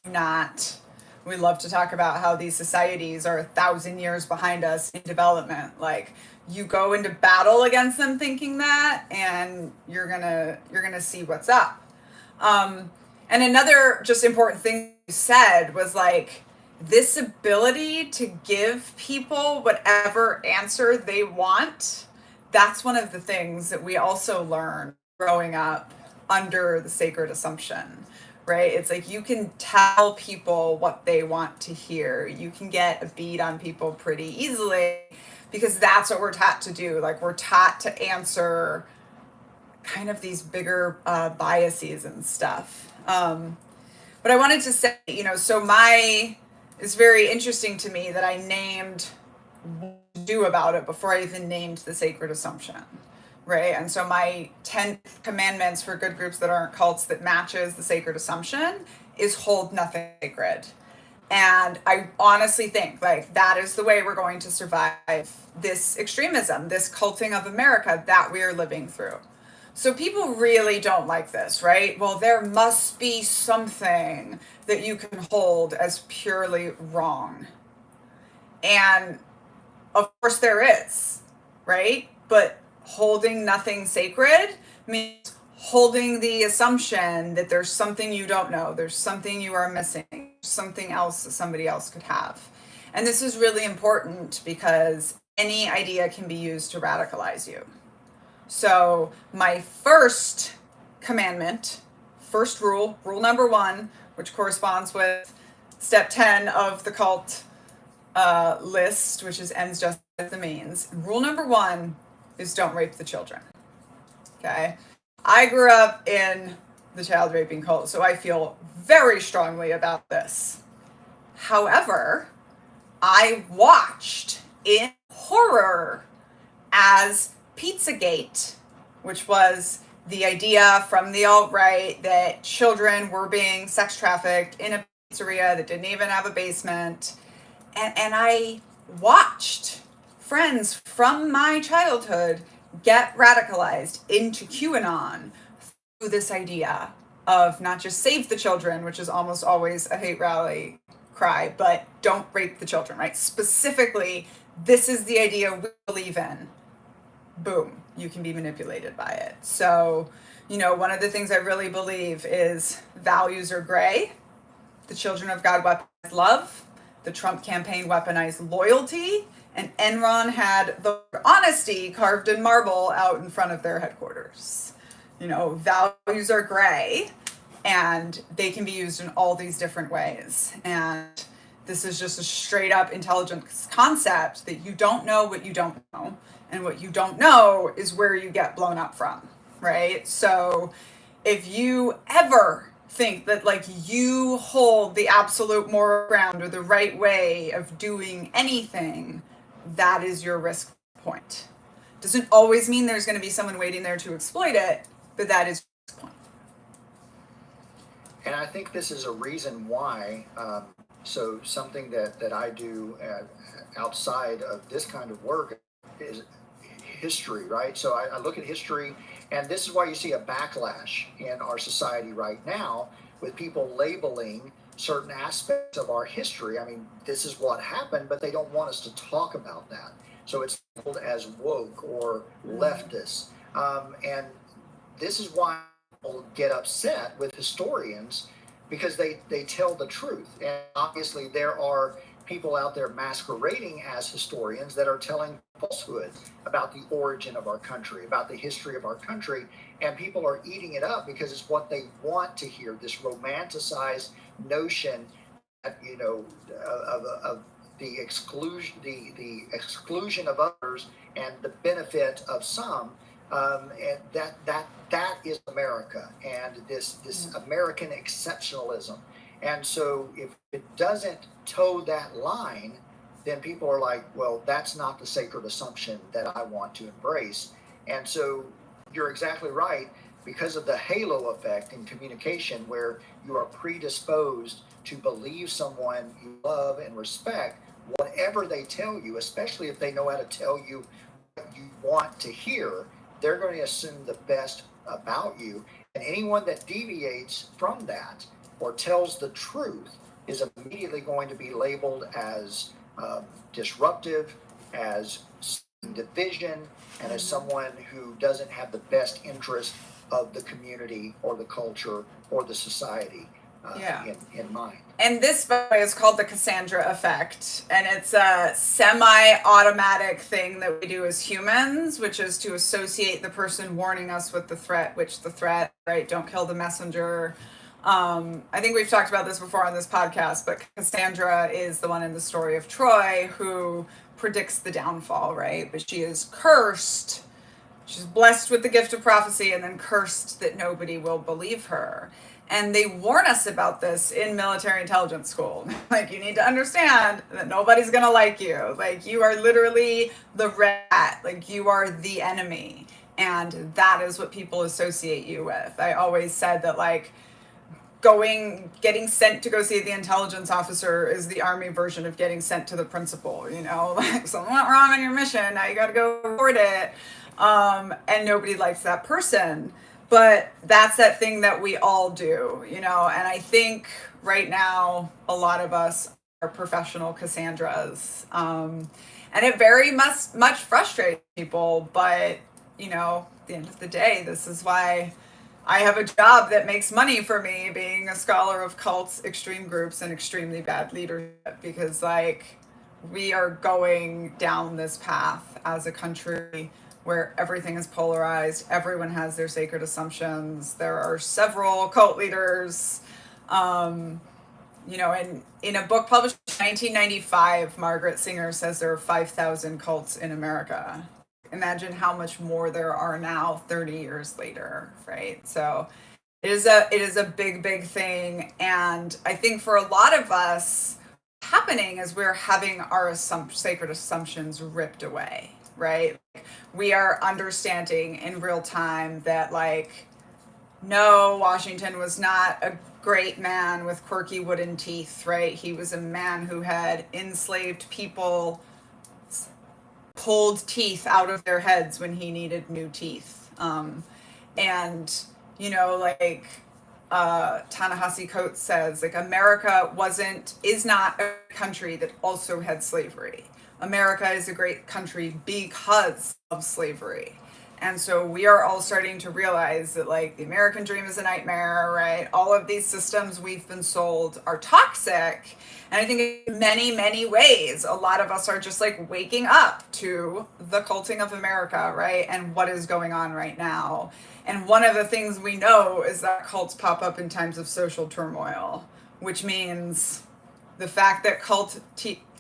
not. We love to talk about how these societies are 1,000 years behind us in development. Like you go into battle against them thinking that, and you're gonna see what's up. And another just important thing you said was like this ability to give people whatever answer they want. That's one of the things that we also learn growing up under the sacred assumption, right? It's like you can tell people what they want to hear. You can get a beat on people pretty easily because that's what we're taught to do. Like we're taught to answer kind of these bigger biases and stuff. But I wanted to say, so it's very interesting to me that I named what to do about it before I even named the sacred assumption, right? And so my 10 commandments for good groups that aren't cults that matches the sacred assumption is hold nothing sacred. And I honestly think like that is the way we're going to survive this extremism, this culting of America that we are living through. So people really don't like this, right? Well, there must be something that you can hold as purely wrong. And of course there is, right? But holding nothing sacred means holding the assumption that there's something you don't know, there's something you are missing, something else that somebody else could have. And this is really important because any idea can be used to radicalize you. So my first commandment, first rule number 1, which corresponds with step 10 of the cult list, which is ends just as the means. Rule number 1 is don't rape the children. Okay. I grew up in the child raping cult, so I feel very strongly about this. However, I watched in horror as Pizzagate, which was the idea from the alt-right that children were being sex trafficked in a pizzeria that didn't even have a basement. And I watched friends from my childhood get radicalized into QAnon through this idea of not just save the children, which is almost always a hate rally cry, but don't rape the children, right? Specifically, this is the idea we believe in. Boom, you can be manipulated by it. So, one of the things I really believe is values are gray. The children of God weaponized love. The Trump campaign weaponized loyalty. And Enron had the honesty carved in marble out in front of their headquarters. Values are gray and they can be used in all these different ways. And this is just a straight up intelligence concept that you don't know what you don't know. And what you don't know is where you get blown up from, right? So if you ever think that like you hold the absolute moral ground or the right way of doing anything, that is your risk point. Doesn't always mean there's going to be someone waiting there to exploit it, but that is your risk point. And I think this is a reason why, so something that I do outside of this kind of work is history, right? So I look at history, and this is why you see a backlash in our society right now with people labeling certain aspects of our history. I mean, this is what happened, but they don't want us to talk about that. So it's labeled as woke or leftist. And this is why people get upset with historians, because they tell the truth. And obviously there are people out there masquerading as historians that are telling falsehood about the origin of our country, about the history of our country, and people are eating it up because it's what they want to hear, this romanticized notion that, of the exclusion of others and the benefit of some. And that is America, and this American exceptionalism. And so if it doesn't toe that line, then people are like, well, that's not the sacred assumption that I want to embrace. And so you're exactly right, because of the halo effect in communication, where you are predisposed to believe someone you love and respect, whatever they tell you, especially if they know how to tell you what you want to hear, they're going to assume the best about you. And anyone that deviates from that or tells the truth is immediately going to be labeled as disruptive, as division, and as someone who doesn't have the best interest of the community or the culture or the society in mind. And this, by the way, is called the Cassandra effect. And it's a semi-automatic thing that we do as humans, which is to associate the person warning us with the threat, which the threat, right, don't kill the messenger. I think we've talked about this before on this podcast, but Cassandra is the one in the story of Troy who predicts the downfall, right? But she is cursed. She's blessed with the gift of prophecy and then cursed that nobody will believe her. And they warn us about this in military intelligence school. Like, you need to understand that nobody's going to like you. Like, you are literally the rat. Like, you are the enemy. And that is what people associate you with. I always said that, like, getting sent to go see the intelligence officer is the army version of getting sent to the principal, you know, like something went wrong on your mission. Now you got to go report it. And nobody likes that person, but that's that thing that we all do, you know? And I think right now, a lot of us are professional Cassandras. And it very much frustrates people, but you know, at the end of the day, this is why I have a job that makes money for me, being a scholar of cults, extreme groups, and extremely bad leadership, because like we are going down this path as a country where everything is polarized, everyone has their sacred assumptions. There are several cult leaders. You know, in a book published in 1995, Margaret Singer says there are 5,000 cults in America. Imagine how much more there are now 30 years later, right? So it is a big thing. And I think for a lot of us, what's happening is we're having our sacred assumptions ripped away, right? We are understanding in real time that, like, no, Washington was not a great man with quirky wooden teeth, right? He was a man who had enslaved people, pulled teeth out of their heads when he needed new teeth. And, you know, like Ta-Nehisi Coates says, like, America is not a country that also had slavery. America is a great country because of slavery. And so we are all starting to realize that, like, the American dream is a nightmare, right? All of these systems we've been sold are toxic. And I think in many ways, a lot of us are just like waking up to the culting of America, right? And what is going on right now. And one of the things we know is that cults pop up in times of social turmoil, which means the fact that cult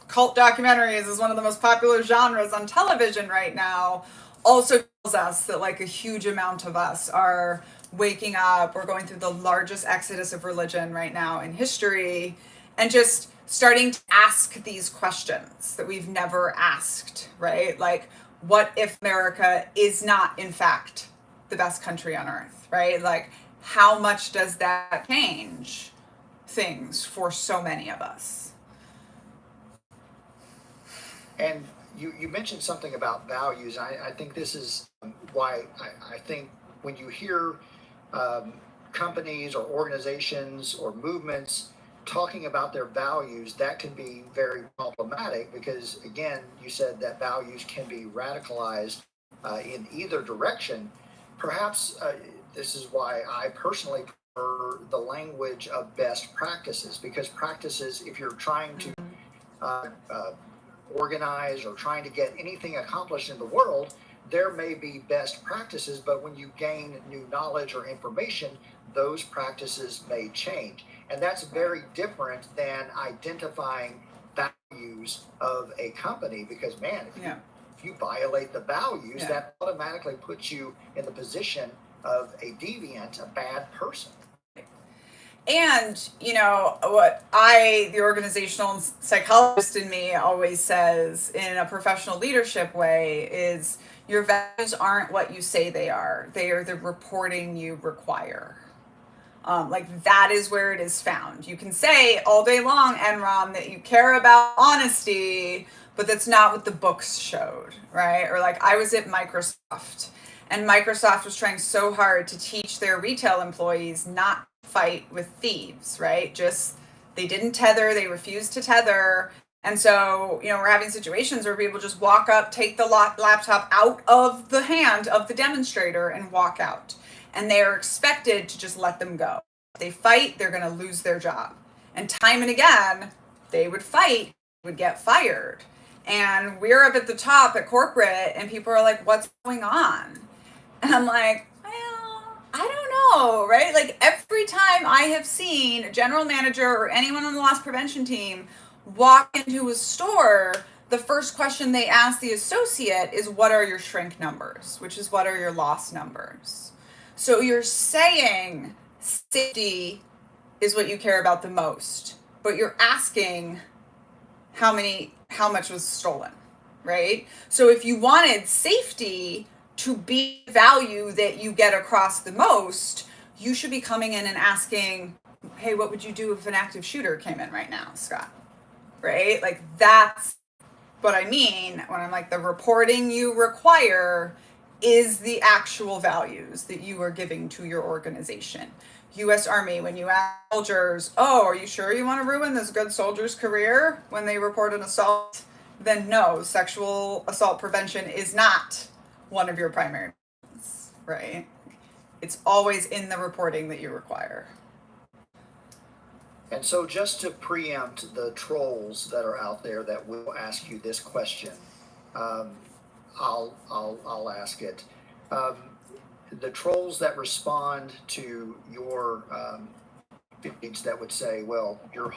documentaries is one of the most popular genres on television right now also tells us that, like, a huge amount of us are waking up. We're going through the largest exodus of religion right now in history, and just starting to ask these questions that we've never asked, right? Like, what if America is not, in fact, the best country on earth, right? Like, how much does that change things for so many of us? And you mentioned something about values. I think this is why I think when you hear companies or organizations or movements talking about their values, that can be very problematic because, again, you said that values can be radicalized in either direction. Perhaps this is why I personally prefer the language of best practices, because practices, if you're trying to organize or trying to get anything accomplished in the world, there may be best practices, but when you gain new knowledge or information, those practices may change. And that's very different than identifying values of a company, because, man, if you violate the values, that automatically puts you in the position of a deviant, a bad person. And, you know, what the organizational psychologist in me always says in a professional leadership way is your values aren't what you say they are. They are the reporting you require. Like, that is where it is found. You can say all day long, Enron, that you care about honesty, but that's not what the books showed, right? Or like, I was at Microsoft, and Microsoft was trying so hard to teach their retail employees not fight with thieves, right? Just, they didn't tether, they refused to tether. And so, you know, we're having situations where people just walk up, take the laptop out of the hand of the demonstrator and walk out. And they are expected to just let them go. If they fight, they're going to lose their job. And time and again, they would fight, would get fired. And we're up at the top at corporate, and people are like, what's going on? And I'm like, well, I don't No, right? Like every time I have seen a general manager or anyone on the loss prevention team walk into a store, the first question they ask the associate is, what are your shrink numbers? Which is, what are your loss numbers? So you're saying safety is what you care about the most, but you're asking how much was stolen, right? So if you wanted safety to be the value that you get across the most, you should be coming in and asking, hey, what would you do if an active shooter came in right now, Scott? Right? Like that's what I mean when I'm like, the reporting you require is the actual values that you are giving to your organization. U.S. Army, when you ask soldiers, oh, are you sure you want to ruin this good soldier's career when they report an assault? Then no, sexual assault prevention is not one of your primary missions, right? It's always in the reporting that you require. And so, just to preempt the trolls that are out there that will ask you this question, um, I'll ask it. Um, the trolls that respond to your feeds that would say, "Well, you're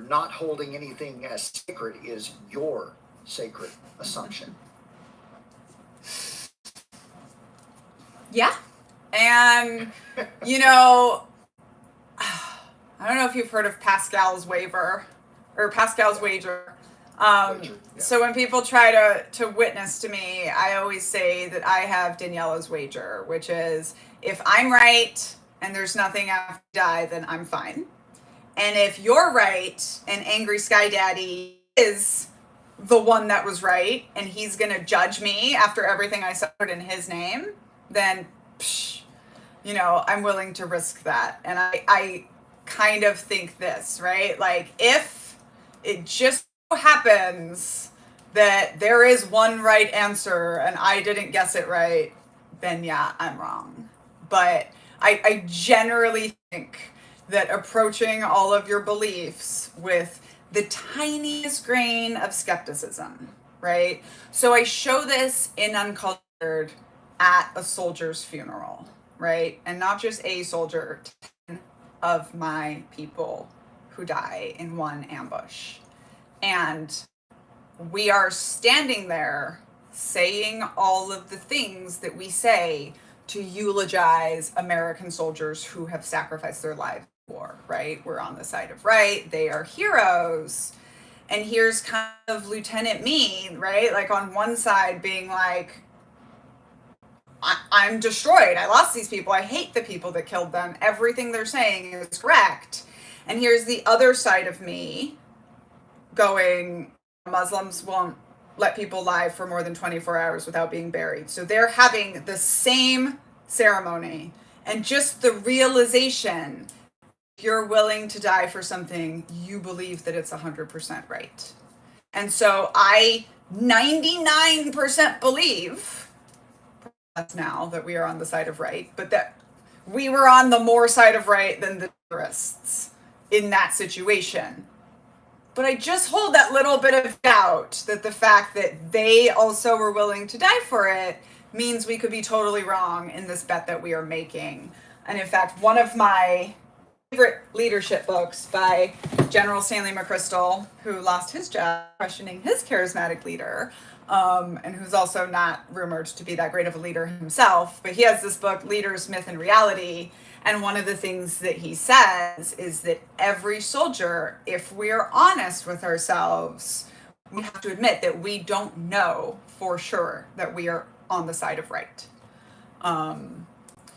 not holding anything as sacred," is your sacred assumption. Yeah, and you know. I don't know if you've heard of Pascal's waiver or Pascal's wager. Wager, yeah. So when people try to witness to me, I always say that I have Daniela's wager, which is if I'm right and there's nothing after I die, then I'm fine. And if you're right and Angry Sky Daddy is the one that was right and he's going to judge me after everything I suffered in his name, then, I'm willing to risk that. And I kind of think this, right? Like if it just happens that there is one right answer and I didn't guess it right, then yeah, I'm wrong. But I generally think that approaching all of your beliefs with the tiniest grain of skepticism, right? So I show this in Uncultured at a soldier's funeral, right? And not just a soldier, 10 of my people who die in one ambush. And we are standing there saying all of the things that we say to eulogize American soldiers who have sacrificed their lives in war, right? We're on the side of right. They are heroes. And here's kind of Lieutenant Me, right? Like on one side being like, I'm destroyed. I lost these people. I hate the people that killed them. Everything they're saying is correct. And here's the other side of me going, Muslims won't let people lie for more than 24 hours without being buried. So they're having the same ceremony. And just the realization, if you're willing to die for something, you believe that it's 100% right. And so I 99% believe now that we are on the side of right, but that we were on the more side of right than the terrorists in that situation. But I just hold that little bit of doubt that the fact that they also were willing to die for it means we could be totally wrong in this bet that we are making. And in fact, one of my favorite leadership books by General Stanley McChrystal, who lost his job questioning his charismatic leader, and who's also not rumored to be that great of a leader himself, but he has this book, Leaders, Myth, and Reality. And one of the things that he says is that every soldier, if we're honest with ourselves, we have to admit that we don't know for sure that we are on the side of right.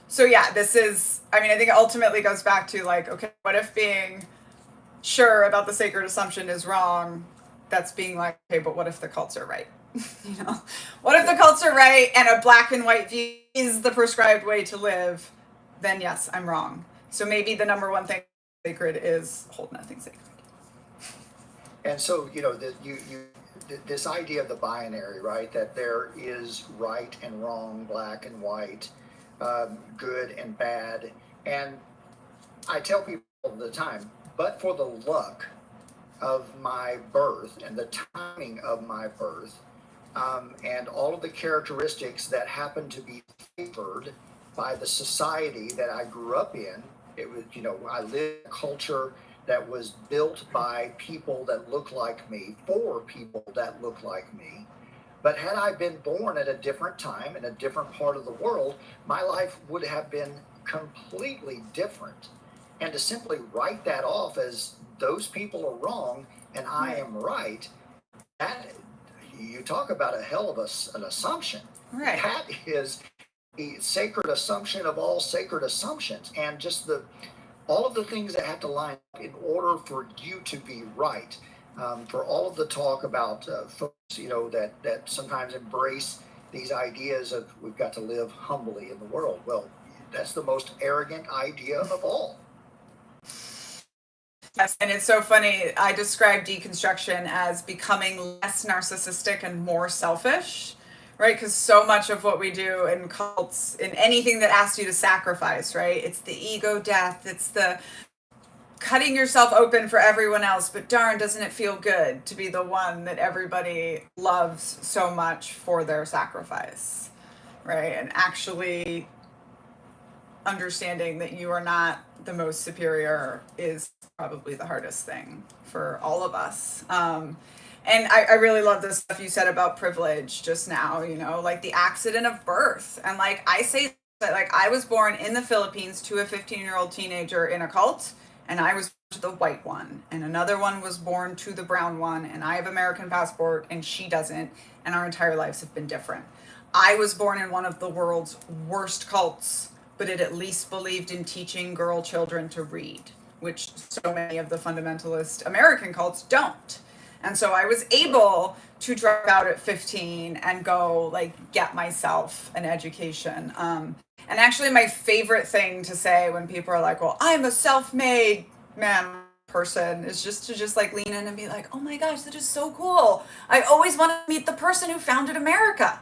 So yeah, this is, I think it ultimately goes back to like, okay, what if being sure about the sacred assumption is wrong? That's being like, okay, but what if the cults are right? What if the cults are right and a black and white view is the prescribed way to live? Then yes, I'm wrong. So maybe the number one thing sacred is hold nothing sacred. And so, this idea of the binary, right? That there is right and wrong, black and white, good and bad. And I tell people all the time, but for the luck of my birth and the timing of my birth, and all of the characteristics that happen to be favored by the society that I grew up in. It was, I lived in a culture that was built by people that look like me, for people that look like me. But had I been born at a different time in a different part of the world, my life would have been completely different. And to simply write that off as those people are wrong and I am right, that you talk about a hell of an assumption. Right. That is the sacred assumption of all sacred assumptions, and just all of the things that have to line up in order for you to be right. For all of the talk about folks, that sometimes embrace these ideas of we've got to live humbly in the world. Well, that's the most arrogant idea of all. Yes, and it's so funny. I describe deconstruction as becoming less narcissistic and more selfish, right? Because so much of what we do in cults, in anything that asks you to sacrifice, right? It's the ego death, it's the cutting yourself open for everyone else, but darn, doesn't it feel good to be the one that everybody loves so much for their sacrifice, right? And actually understanding that you are not the most superior is probably the hardest thing for all of us. And I really love the stuff you said about privilege just now, like the accident of birth. And like I say that, like, I was born in the Philippines to a 15-year-old teenager in a cult, and I was the white one, and another one was born to the brown one, and I have American passport and she doesn't, and our entire lives have been different. I was born in one of the world's worst cults, but it at least believed in teaching girl children to read, which so many of the fundamentalist American cults don't. And so I was able to drop out at 15 and go get myself an education. And actually my favorite thing to say when people are like, well, I'm a self-made man person, is just to lean in and be like, oh my gosh, that is so cool. I always want to meet the person who founded America.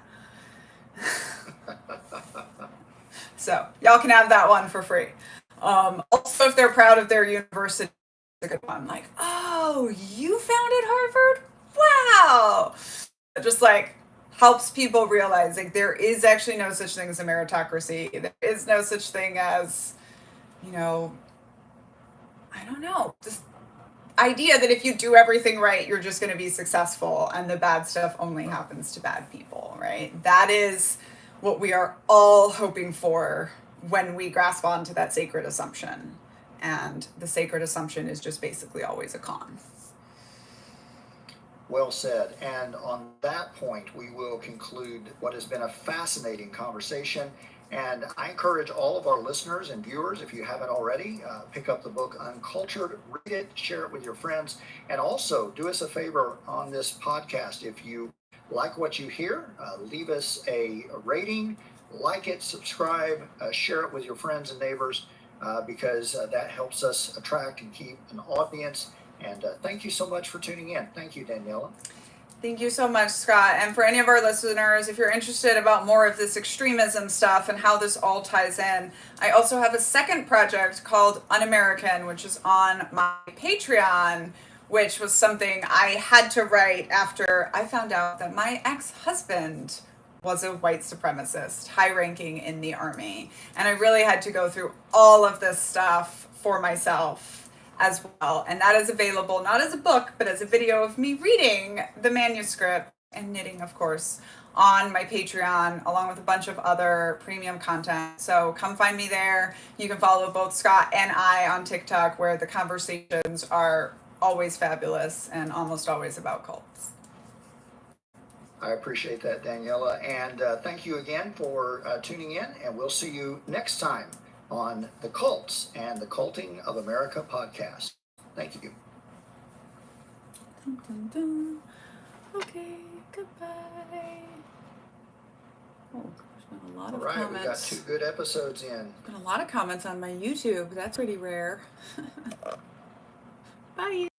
So y'all can have that one for free. Also, if they're proud of their university, it's a good one. Like, oh, you founded Harvard? Wow. It just helps people realize there is actually no such thing as a meritocracy. There is no such thing as, I don't know, this idea that if you do everything right, you're just going to be successful and the bad stuff only happens to bad people, right? That is what we are all hoping for when we grasp onto that sacred assumption. And the sacred assumption is just basically always a con. Well said. And on that point, we will conclude what has been a fascinating conversation. And I encourage all of our listeners and viewers, if you haven't already, pick up the book Uncultured, read it, share it with your friends, and also do us a favor on this podcast. If you like what you hear, leave us a rating, like it, subscribe, share it with your friends and neighbors, because that helps us attract and keep an audience. And thank you so much for tuning in. Thank you, Daniela. Thank you so much, Scott. And for any of our listeners, if you're interested about more of this extremism stuff and how this all ties in, I also have a second project called Un-American, which is on my Patreon, which was something I had to write after I found out that my ex-husband was a white supremacist, high-ranking in the army. And I really had to go through all of this stuff for myself as well. And that is available not as a book, but as a video of me reading the manuscript and knitting, of course, on my Patreon, along with a bunch of other premium content. So come find me there. You can follow both Scott and I on TikTok, where the conversations are always fabulous and almost always about cults. I appreciate that, Daniela. And thank you again for tuning in. And we'll see you next time on the Cults and the Culting of America podcast. Thank you. Dun, dun, dun. Okay, goodbye. Oh, there's been a lot of comments. All right, we got 2 good episodes in. There's been a lot of comments on my YouTube. That's pretty rare. Bye.